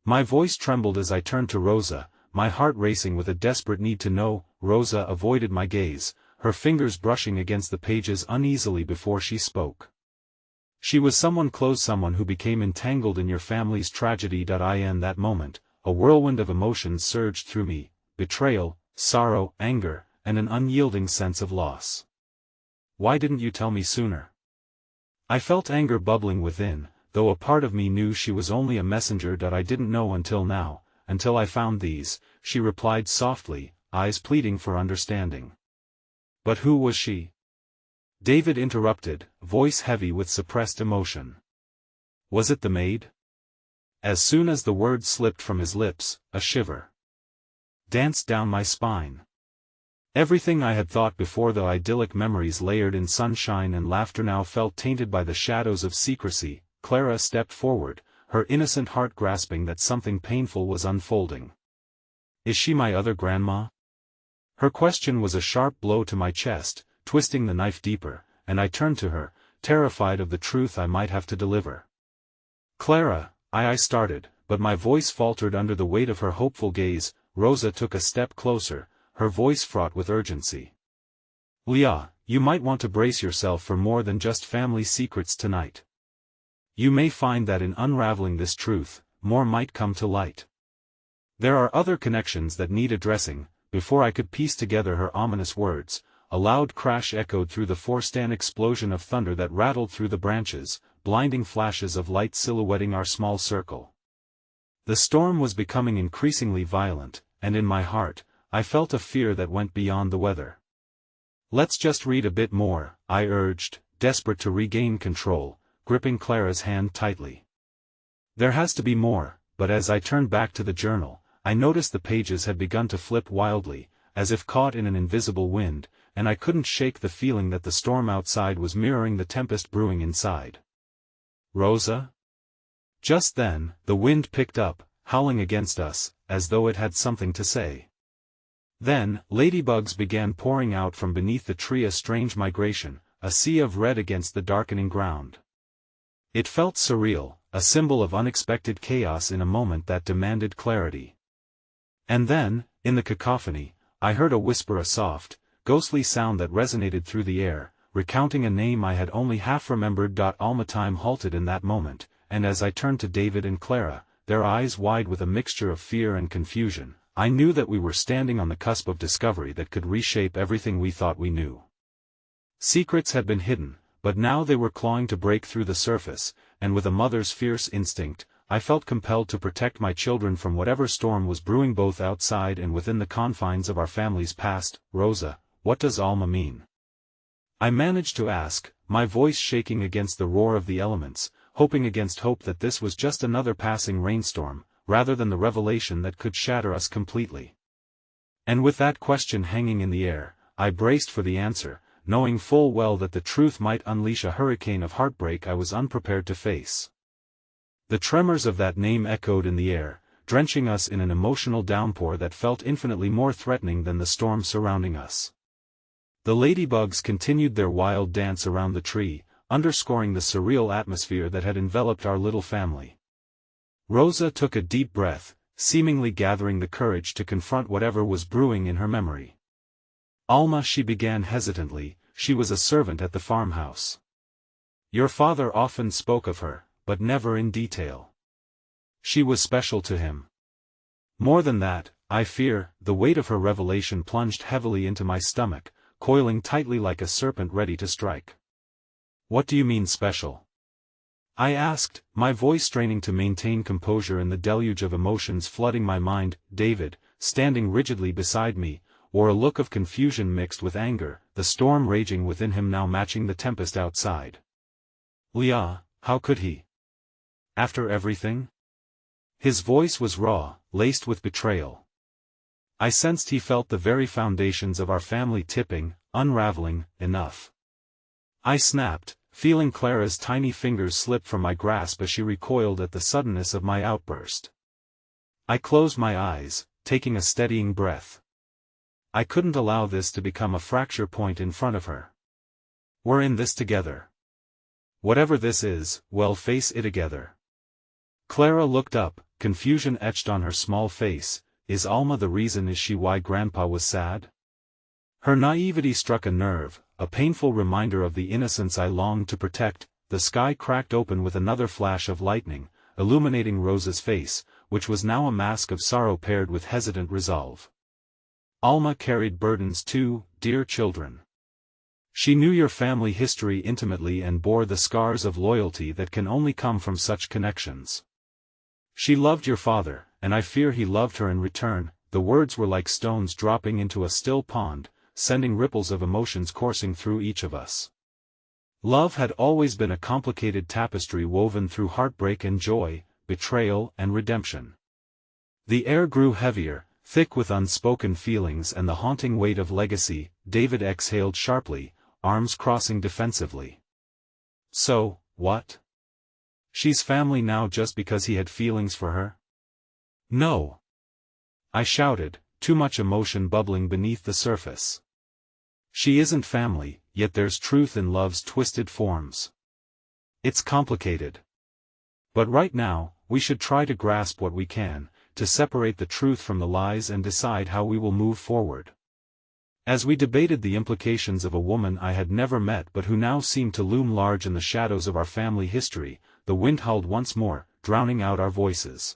My voice trembled as I turned to Rosa, my heart racing with a desperate need to know. Rosa avoided my gaze, her fingers brushing against the pages uneasily before she spoke. She was someone close, someone who became entangled in your family's tragedy. In that moment, a whirlwind of emotions surged through me, betrayal, sorrow, anger, and an unyielding sense of loss. Why didn't you tell me sooner? I felt anger bubbling within, though a part of me knew she was only a messenger. I didn't know until now, until I found these, she replied softly, eyes pleading for understanding. But who was she? David interrupted, voice heavy with suppressed emotion. Was it the maid? As soon as the word slipped from his lips, a shiver danced down my spine. Everything I had thought before, the idyllic memories layered in sunshine and laughter, now felt tainted by the shadows of secrecy. Clara stepped forward, her innocent heart grasping that something painful was unfolding. Is she my other grandma? Her question was a sharp blow to my chest, twisting the knife deeper, and I turned to her, terrified of the truth I might have to deliver. Clara, I started, but my voice faltered under the weight of her hopeful gaze. Rosa took a step closer, her voice fraught with urgency. Leah, you might want to brace yourself for more than just family secrets tonight. You may find that in unraveling this truth, more might come to light. There are other connections that need addressing. Before I could piece together her ominous words, a loud crash echoed through the forest, an explosion of thunder that rattled through the branches, blinding flashes of light silhouetting our small circle. The storm was becoming increasingly violent, and in my heart, I felt a fear that went beyond the weather. Let's just read a bit more, I urged, desperate to regain control, gripping Clara's hand tightly. There has to be more, but as I turned back to the journal, I noticed the pages had begun to flip wildly, as if caught in an invisible wind, and I couldn't shake the feeling that the storm outside was mirroring the tempest brewing inside. Rosa? Just then, the wind picked up, howling against us, as though it had something to say. Then, ladybugs began pouring out from beneath the tree, a strange migration, a sea of red against the darkening ground. It felt surreal, a symbol of unexpected chaos in a moment that demanded clarity. And then, in the cacophony, I heard a whisper, a soft, ghostly sound that resonated through the air, recounting a name I had only half remembered. Alma. Time halted in that moment, and as I turned to David and Clara, their eyes wide with a mixture of fear and confusion, I knew that we were standing on the cusp of discovery that could reshape everything we thought we knew. Secrets had been hidden, but now they were clawing to break through the surface, and with a mother's fierce instinct, I felt compelled to protect my children from whatever storm was brewing both outside and within the confines of our family's past. Rosa, what does Alma mean? I managed to ask, my voice shaking against the roar of the elements, hoping against hope that this was just another passing rainstorm, rather than the revelation that could shatter us completely. And with that question hanging in the air, I braced for the answer, knowing full well that the truth might unleash a hurricane of heartbreak I was unprepared to face. The tremors of that name echoed in the air, drenching us in an emotional downpour that felt infinitely more threatening than the storm surrounding us. The ladybugs continued their wild dance around the tree, underscoring the surreal atmosphere that had enveloped our little family. Rosa took a deep breath, seemingly gathering the courage to confront whatever was brewing in her memory. Alma, she began hesitantly, she was a servant at the farmhouse. Your father often spoke of her, but never in detail. She was special to him. More than that, I fear, the weight of her revelation plunged heavily into my stomach, coiling tightly like a serpent ready to strike. What do you mean special? I asked, my voice straining to maintain composure in the deluge of emotions flooding my mind. David, standing rigidly beside me, wore a look of confusion mixed with anger, the storm raging within him now matching the tempest outside. Leah, how could he? After everything? His voice was raw, laced with betrayal. I sensed he felt the very foundations of our family tipping, unraveling. Enough. I snapped, feeling Clara's tiny fingers slip from my grasp as she recoiled at the suddenness of my outburst. I closed my eyes, taking a steadying breath. I couldn't allow this to become a fracture point in front of her. We're in this together. Whatever this is, we'll face it together. Clara looked up, confusion etched on her small face. Is Alma the reason? Is she why Grandpa was sad? Her naivety struck a nerve, a painful reminder of the innocence I longed to protect. The sky cracked open with another flash of lightning, illuminating Rosa's face, which was now a mask of sorrow paired with hesitant resolve. Alma carried burdens too, dear children. She knew your family history intimately and bore the scars of loyalty that can only come from such connections. She loved your father, and I fear he loved her in return. The words were like stones dropping into a still pond, sending ripples of emotions coursing through each of us. Love had always been a complicated tapestry woven through heartbreak and joy, betrayal and redemption. The air grew heavier, thick with unspoken feelings and the haunting weight of legacy. David exhaled sharply, arms crossing defensively. So, what? She's family now just because he had feelings for her? No. I shouted, too much emotion bubbling beneath the surface. She isn't family, yet there's truth in love's twisted forms. It's complicated. But right now, we should try to grasp what we can, to separate the truth from the lies and decide how we will move forward. As we debated the implications of a woman I had never met but who now seemed to loom large in the shadows of our family history, the wind howled once more, drowning out our voices.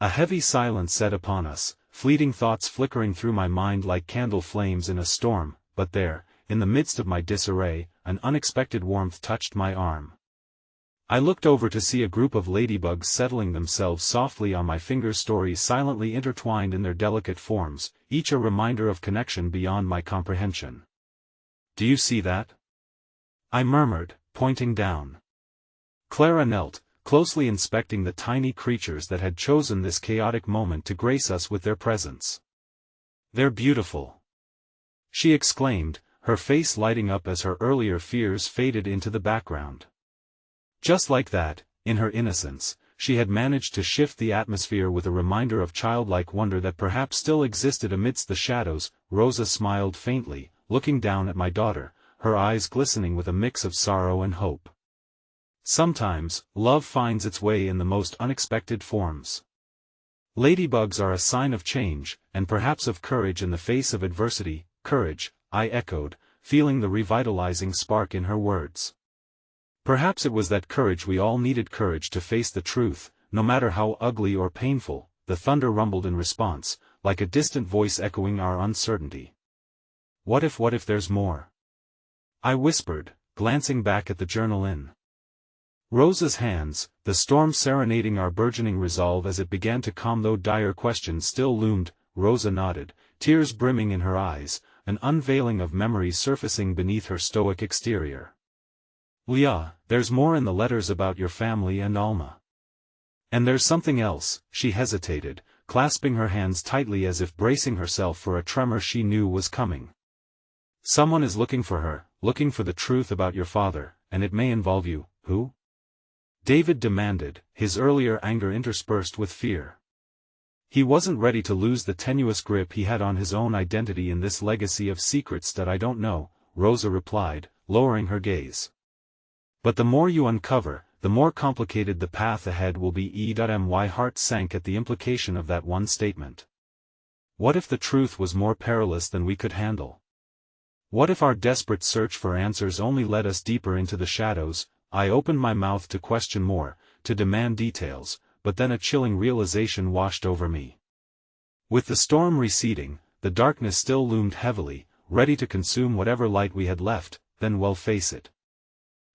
A heavy silence set upon us, fleeting thoughts flickering through my mind like candle flames in a storm, but there, in the midst of my disarray, an unexpected warmth touched my arm. I looked over to see a group of ladybugs settling themselves softly on my fingers, stories silently intertwined in their delicate forms, each a reminder of connection beyond my comprehension. Do you see that? I murmured, pointing down. Clara knelt, closely inspecting the tiny creatures that had chosen this chaotic moment to grace us with their presence. They're beautiful, she exclaimed, her face lighting up as her earlier fears faded into the background. Just like that, in her innocence, she had managed to shift the atmosphere with a reminder of childlike wonder that perhaps still existed amidst the shadows. Rosa smiled faintly, looking down at my daughter, her eyes glistening with a mix of sorrow and hope. Sometimes, love finds its way in the most unexpected forms. Ladybugs are a sign of change, and perhaps of courage in the face of adversity. Courage, I echoed, feeling the revitalizing spark in her words. Perhaps it was that courage we all needed, courage to face the truth, no matter how ugly or painful. The thunder rumbled in response, like a distant voice echoing our uncertainty. What if there's more? I whispered, glancing back at the journal in Rosa's hands, the storm serenading our burgeoning resolve as it began to calm, though dire questions still loomed. Rosa nodded, tears brimming in her eyes, an unveiling of memories surfacing beneath her stoic exterior. "Leah, there's more in the letters about your family and Alma. And there's something else," she hesitated, clasping her hands tightly as if bracing herself for a tremor she knew was coming. "Someone is looking for her, looking for the truth about your father, and it may involve you." "Who?" David demanded, his earlier anger interspersed with fear. He wasn't ready to lose the tenuous grip he had on his own identity in this legacy of secrets that I don't know, Rosa replied, lowering her gaze. "But the more you uncover, the more complicated the path ahead will be. My heart sank at the implication of that one statement. What if the truth was more perilous than we could handle? What if our desperate search for answers only led us deeper into the shadows? I opened my mouth to question more, to demand details, but then a chilling realization washed over me. With the storm receding, the darkness still loomed heavily, ready to consume whatever light we had left. Then we'll face it.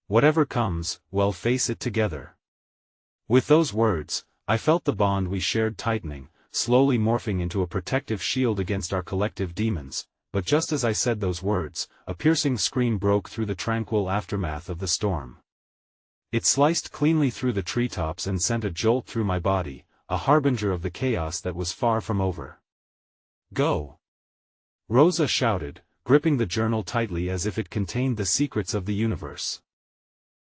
Whatever comes, we'll face it together. With those words, I felt the bond we shared tightening, slowly morphing into a protective shield against our collective demons. But just as I said those words, a piercing scream broke through the tranquil aftermath of the storm. It sliced cleanly through the treetops and sent a jolt through my body, a harbinger of the chaos that was far from over. "Go!" Rosa shouted, gripping the journal tightly as if it contained the secrets of the universe.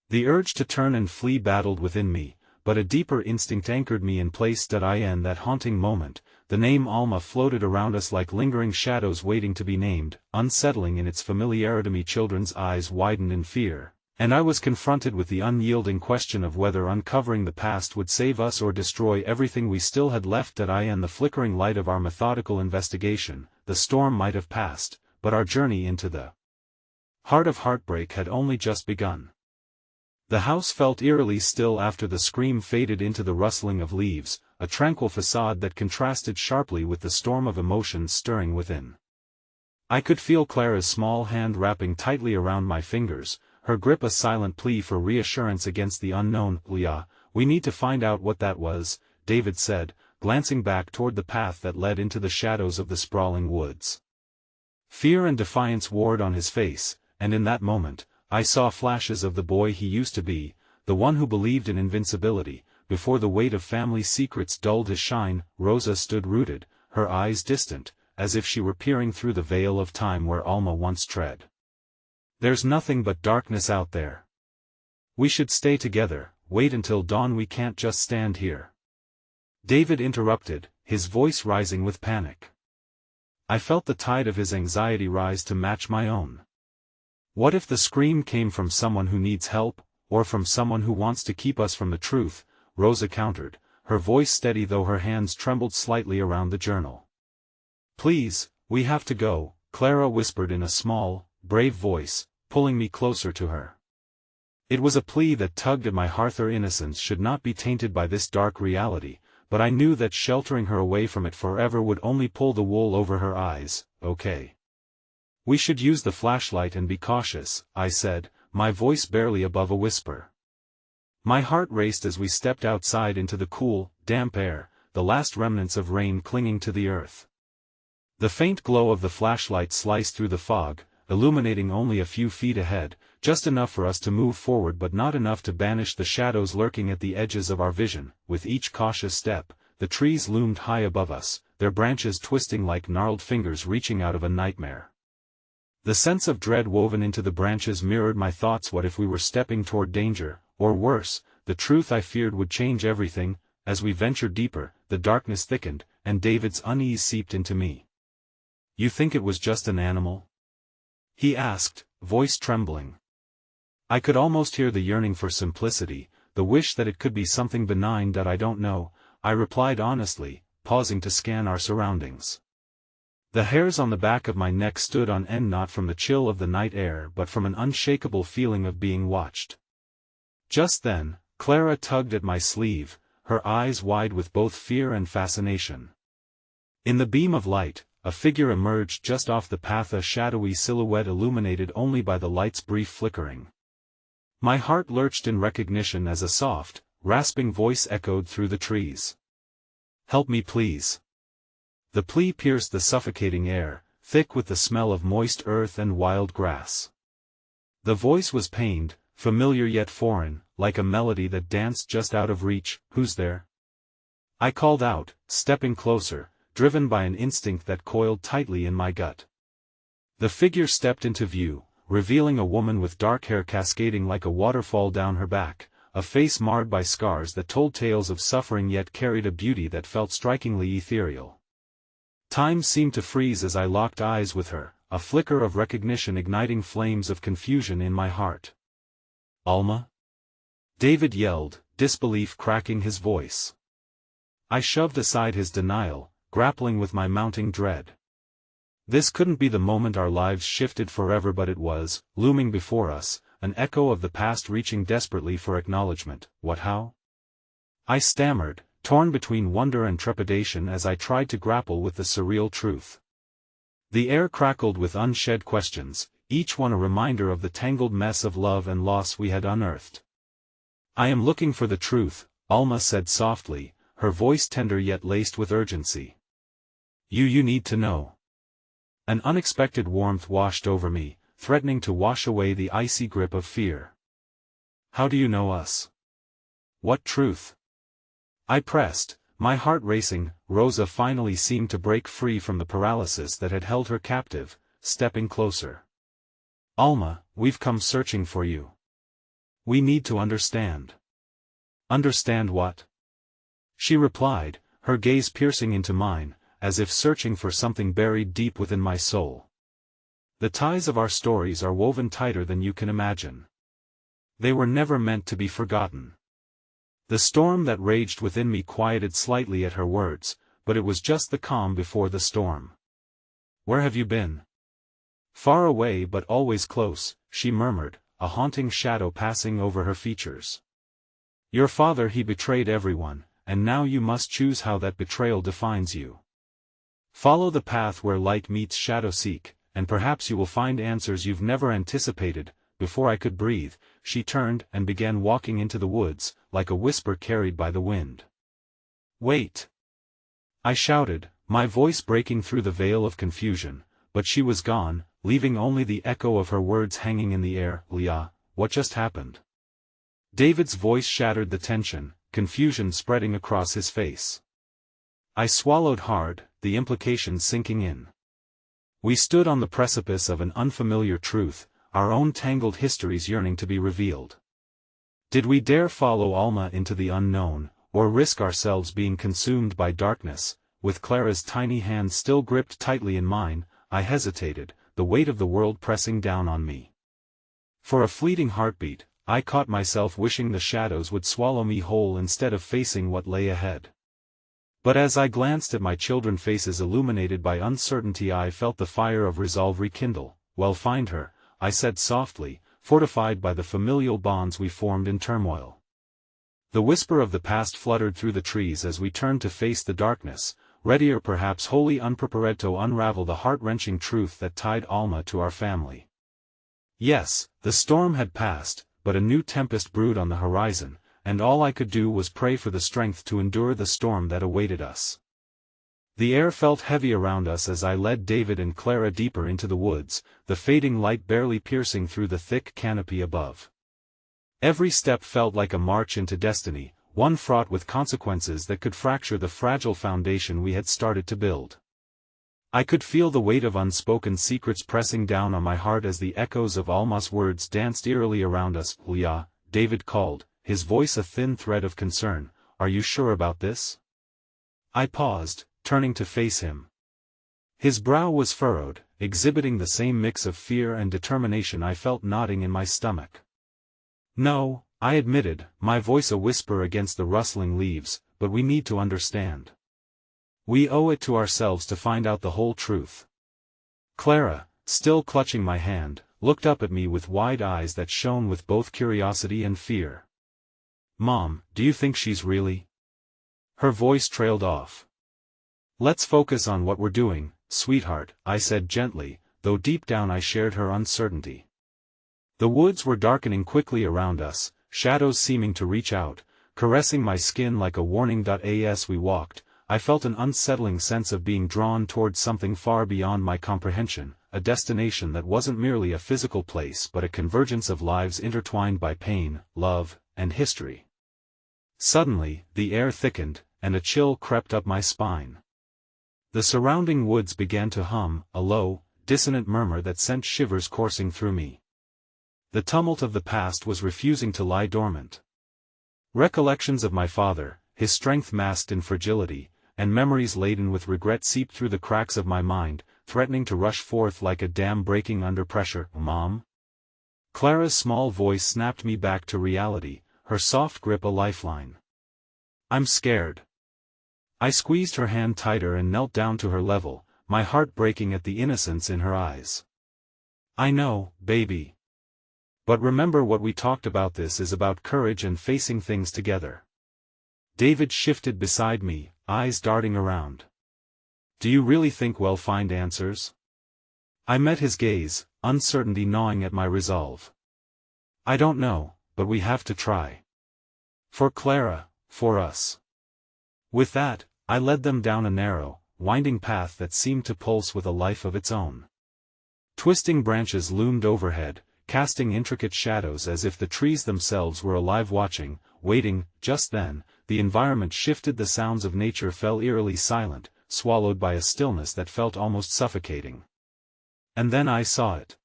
The urge to turn and flee battled within me, but a deeper instinct anchored me in place. In that haunting moment, the name Alma floated around us like lingering shadows waiting to be named, unsettling in its familiarity. Children's eyes widened in fear, and I was confronted with the unyielding question of whether uncovering the past would save us or destroy everything we still had left. In the flickering light of our methodical investigation, the storm might have passed, but our journey into the heart of heartbreak had only just begun. The house felt eerily still after the scream faded into the rustling of leaves, a tranquil facade that contrasted sharply with the storm of emotions stirring within. I could feel Clara's small hand wrapping tightly around my fingers, her grip a silent plea for reassurance against the unknown. "Leah, we need to find out what that was," David said, glancing back toward the path that led into the shadows of the sprawling woods. Fear and defiance warred on his face, and in that moment, I saw flashes of the boy he used to be, the one who believed in invincibility, before the weight of family secrets dulled his shine. Rosa stood rooted, her eyes distant, as if she were peering through the veil of time where Alma once tread. "There's nothing but darkness out there. We should stay together, wait until dawn. We can't just stand here." David interrupted, his voice rising with panic. I felt the tide of his anxiety rise to match my own. What if the scream came from someone who needs help, or from someone who wants to keep us from the truth? Rosa countered, her voice steady though her hands trembled slightly around the journal. "Please, we have to go," Clara whispered in a small, brave voice, pulling me closer to her. It was a plea that tugged at my heart. Her innocence should not be tainted by this dark reality, but I knew that sheltering her away from it forever would only pull the wool over her eyes. "Okay. We should use the flashlight and be cautious," I said, my voice barely above a whisper. My heart raced as we stepped outside into the cool, damp air, the last remnants of rain clinging to the earth. The faint glow of the flashlight sliced through the fog, illuminating only a few feet ahead, just enough for us to move forward but not enough to banish the shadows lurking at the edges of our vision. With each cautious step, the trees loomed high above us, their branches twisting like gnarled fingers reaching out of a nightmare. The sense of dread woven into the branches mirrored my thoughts. What if we were stepping toward danger, or worse, the truth I feared would change everything? As we ventured deeper, the darkness thickened, and David's unease seeped into me. "You think it was just an animal?" he asked, voice trembling. I could almost hear the yearning for simplicity, the wish that it could be something benign. "I don't know," I replied honestly, pausing to scan our surroundings. The hairs on the back of my neck stood on end, not from the chill of the night air but from an unshakable feeling of being watched. Just then, Clara tugged at my sleeve, her eyes wide with both fear and fascination. In the beam of light, a figure emerged just off the path, a shadowy silhouette illuminated only by the light's brief flickering. My heart lurched in recognition as a soft, rasping voice echoed through the trees. "Help me please." The plea pierced the suffocating air, thick with the smell of moist earth and wild grass. The voice was pained, familiar yet foreign, like a melody that danced just out of reach. "Who's there?" I called out, stepping closer, driven by an instinct that coiled tightly in my gut. The figure stepped into view, revealing a woman with dark hair cascading like a waterfall down her back, a face marred by scars that told tales of suffering yet carried a beauty that felt strikingly ethereal. Time seemed to freeze as I locked eyes with her, a flicker of recognition igniting flames of confusion in my heart. "Alma?" David yelled, disbelief cracking his voice. I shoved aside his denial, grappling with my mounting dread. This couldn't be the moment our lives shifted forever, but it was, looming before us, an echo of the past reaching desperately for acknowledgement. "What, how?" I stammered, torn between wonder and trepidation as I tried to grapple with the surreal truth. The air crackled with unshed questions, each one a reminder of the tangled mess of love and loss we had unearthed. "I am looking for the truth," Alma said softly, her voice tender yet laced with urgency. You need to know." An unexpected warmth washed over me, threatening to wash away the icy grip of fear. "How do you know us? What truth?" I pressed, my heart racing. Rosa finally seemed to break free from the paralysis that had held her captive, stepping closer. "Alma, we've come searching for you. We need to understand." "Understand what?" she replied, her gaze piercing into mine, as if searching for something buried deep within my soul. "The ties of our stories are woven tighter than you can imagine. They were never meant to be forgotten." The storm that raged within me quieted slightly at her words, but it was just the calm before the storm. "Where have you been?" "Far away but always close," she murmured, a haunting shadow passing over her features. "Your father, he betrayed everyone, and now you must choose how that betrayal defines you. Follow the path where light meets shadow, seek, and perhaps you will find answers you've never anticipated." Before I could breathe, she turned and began walking into the woods, like a whisper carried by the wind. "Wait!" I shouted, my voice breaking through the veil of confusion, but she was gone, leaving only the echo of her words hanging in the air. "Leah, what just happened?" David's voice shattered the tension, confusion spreading across his face. I swallowed hard, the implications sinking in. We stood on the precipice of an unfamiliar truth, our own tangled histories yearning to be revealed. Did we dare follow Alma into the unknown, or risk ourselves being consumed by darkness? With Clara's tiny hand still gripped tightly in mine, I hesitated, the weight of the world pressing down on me. For a fleeting heartbeat, I caught myself wishing the shadows would swallow me whole instead of facing what lay ahead. But as I glanced at my children's faces illuminated by uncertainty, I felt the fire of resolve rekindle. "Well, find her," I said softly, fortified by the familial bonds we formed in turmoil. The whisper of the past fluttered through the trees as we turned to face the darkness, ready or perhaps wholly unprepared to unravel the heart-wrenching truth that tied Alma to our family. Yes, the storm had passed, but a new tempest brewed on the horizon, and all I could do was pray for the strength to endure the storm that awaited us. The air felt heavy around us as I led David and Clara deeper into the woods, the fading light barely piercing through the thick canopy above. Every step felt like a march into destiny, one fraught with consequences that could fracture the fragile foundation we had started to build. I could feel the weight of unspoken secrets pressing down on my heart as the echoes of Alma's words danced eerily around us. "Leah," David called, his voice a thin thread of concern, "are you sure about this?" I paused, turning to face him. His brow was furrowed, exhibiting the same mix of fear and determination I felt knotting in my stomach. "No," I admitted, my voice a whisper against the rustling leaves, "but we need to understand. We owe it to ourselves to find out the whole truth." Clara, still clutching my hand, looked up at me with wide eyes that shone with both curiosity and fear. "Mom, do you think she's really—" Her voice trailed off. "Let's focus on what we're doing, sweetheart," I said gently, though deep down I shared her uncertainty. The woods were darkening quickly around us, shadows seeming to reach out, caressing my skin like a warning. As we walked, I felt an unsettling sense of being drawn towards something far beyond my comprehension, a destination that wasn't merely a physical place but a convergence of lives intertwined by pain, love, and history. Suddenly, the air thickened, and a chill crept up my spine. The surrounding woods began to hum, a low, dissonant murmur that sent shivers coursing through me. The tumult of the past was refusing to lie dormant. Recollections of my father, his strength masked in fragility, and memories laden with regret seeped through the cracks of my mind, threatening to rush forth like a dam breaking under pressure. "Mom?" Clara's small voice snapped me back to reality, her soft grip a lifeline. "I'm scared." I squeezed her hand tighter and knelt down to her level, my heart breaking at the innocence in her eyes. "I know, baby. But remember what we talked about. This is about courage and facing things together." David shifted beside me, eyes darting around. "Do you really think we'll find answers?" I met his gaze, uncertainty gnawing at my resolve. "I don't know, but we have to try. For Clara, for us." With that, I led them down a narrow, winding path that seemed to pulse with a life of its own. Twisting branches loomed overhead, casting intricate shadows as if the trees themselves were alive watching, waiting. Just then, the environment shifted, the sounds of nature fell eerily silent, swallowed by a stillness that felt almost suffocating. And then I saw it.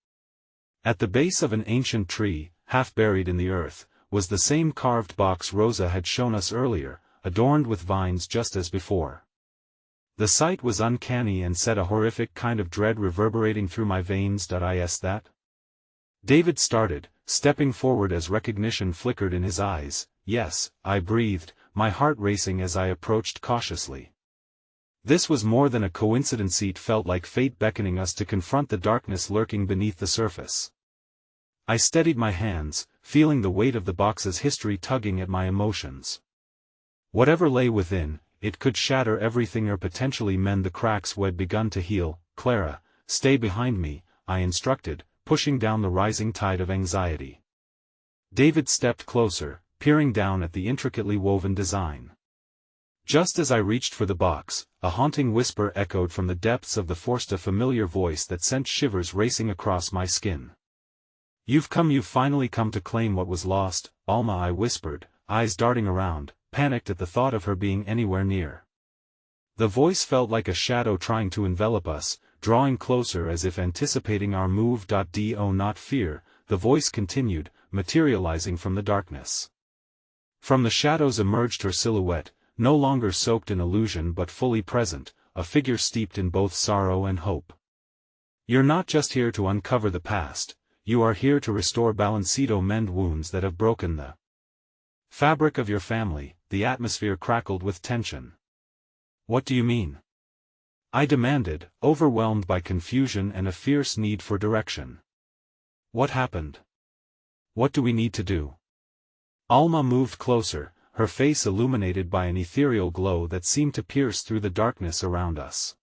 At the base of an ancient tree, half buried in the earth, was the same carved box Rosa had shown us earlier, adorned with vines just as before. The sight was uncanny and set a horrific kind of dread reverberating through my veins. Is that? David started, stepping forward as recognition flickered in his eyes. "Yes," I breathed, my heart racing as I approached cautiously. This was more than a coincidence. It felt like fate beckoning us to confront the darkness lurking beneath the surface. I steadied my hands, feeling the weight of the box's history tugging at my emotions. Whatever lay within, it could shatter everything or potentially mend the cracks we'd begun to heal. "Clara, stay behind me," I instructed, pushing down the rising tide of anxiety. David stepped closer, peering down at the intricately woven design. Just as I reached for the box, a haunting whisper echoed from the depths of the forest, a familiar voice that sent shivers racing across my skin. You've finally come to claim what was lost, Alma," I whispered, eyes darting around, panicked at the thought of her being anywhere near. The voice felt like a shadow trying to envelop us, drawing closer as if anticipating our move. "Do not fear," the voice continued, materializing from the darkness. From the shadows emerged her silhouette, no longer soaked in illusion but fully present, a figure steeped in both sorrow and hope. "You're not just here to uncover the past, you are here to restore balance, mend wounds that have broken the fabric of your family." The atmosphere crackled with tension. "What do you mean?" I demanded, overwhelmed by confusion and a fierce need for direction. "What happened? What do we need to do?" Alma moved closer, her face illuminated by an ethereal glow that seemed to pierce through the darkness around us.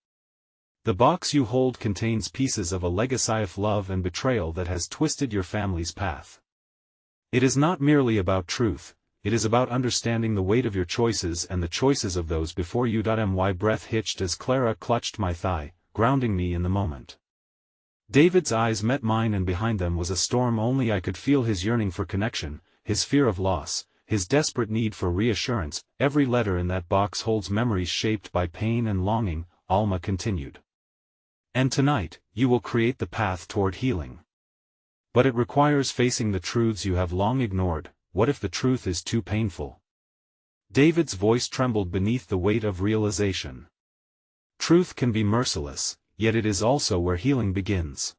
"The box you hold contains pieces of a legacy of love and betrayal that has twisted your family's path. It is not merely about truth, it is about understanding the weight of your choices and the choices of those before you. My breath hitched as Clara clutched my thigh, grounding me in the moment. David's eyes met mine, and behind them was a storm. Only I could feel his yearning for connection, his fear of loss, his desperate need for reassurance. "Every letter in that box holds memories shaped by pain and longing," Alma continued. "And tonight, you will create the path toward healing. But it requires facing the truths you have long ignored. What if the truth is too painful?" David's voice trembled beneath the weight of realization. "Truth can be merciless, yet it is also where healing begins."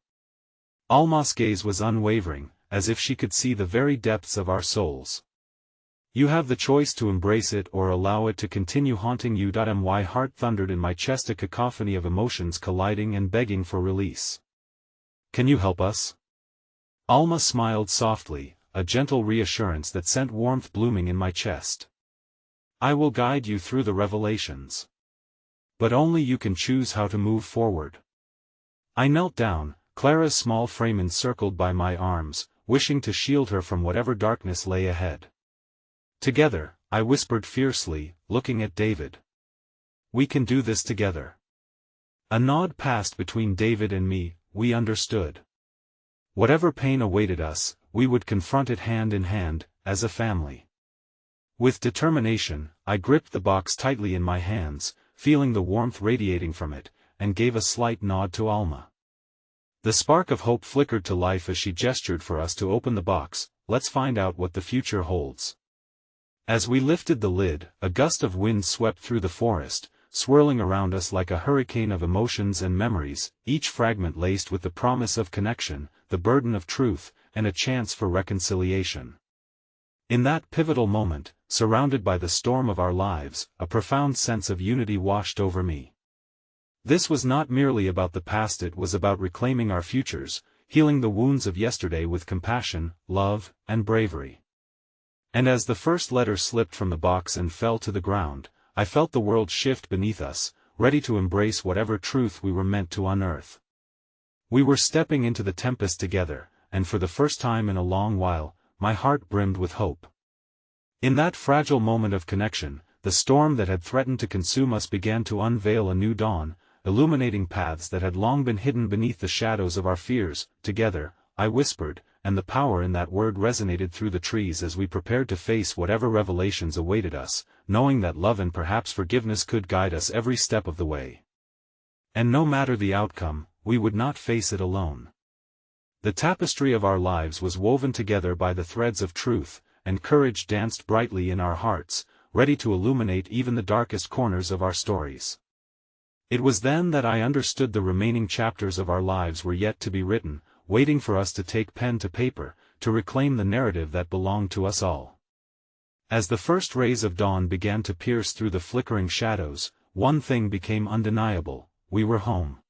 Alma's gaze was unwavering, as if she could see the very depths of our souls. "You have the choice to embrace it or allow it to continue haunting you." My heart thundered in my chest, a cacophony of emotions colliding and begging for release. "Can you help us?" Alma smiled softly, a gentle reassurance that sent warmth blooming in my chest. "I will guide you through the revelations. But only you can choose how to move forward." I knelt down, Clara's small frame encircled by my arms, wishing to shield her from whatever darkness lay ahead. "Together," I whispered fiercely, looking at David. We can do this together. A nod passed between David and me. We understood. Whatever pain awaited us, we would confront it hand in hand, as a family. With determination, I gripped the box tightly in my hands, feeling the warmth radiating from it, and gave a slight nod to Alma. The spark of hope flickered to life as she gestured for us to open the box. Let's find out what the future holds. As we lifted the lid, a gust of wind swept through the forest, swirling around us like a hurricane of emotions and memories, each fragment laced with the promise of connection, the burden of truth, and a chance for reconciliation. In that pivotal moment, surrounded by the storm of our lives, a profound sense of unity washed over me. This was not merely about the past, it was about reclaiming our futures, healing the wounds of yesterday with compassion, love, and bravery. And as the first letter slipped from the box and fell to the ground, I felt the world shift beneath us, ready to embrace whatever truth we were meant to unearth. We were stepping into the tempest together, and for the first time in a long while, my heart brimmed with hope. In that fragile moment of connection, the storm that had threatened to consume us began to unveil a new dawn, illuminating paths that had long been hidden beneath the shadows of our fears. Together, I whispered, and the power in that word resonated through the trees as we prepared to face whatever revelations awaited us, knowing that love and perhaps forgiveness could guide us every step of the way. And no matter the outcome, we would not face it alone. The tapestry of our lives was woven together by the threads of truth, and courage danced brightly in our hearts, ready to illuminate even the darkest corners of our stories. It was then that I understood the remaining chapters of our lives were yet to be written, waiting for us to take pen to paper, to reclaim the narrative that belonged to us all. As the first rays of dawn began to pierce through the flickering shadows, one thing became undeniable: we were home.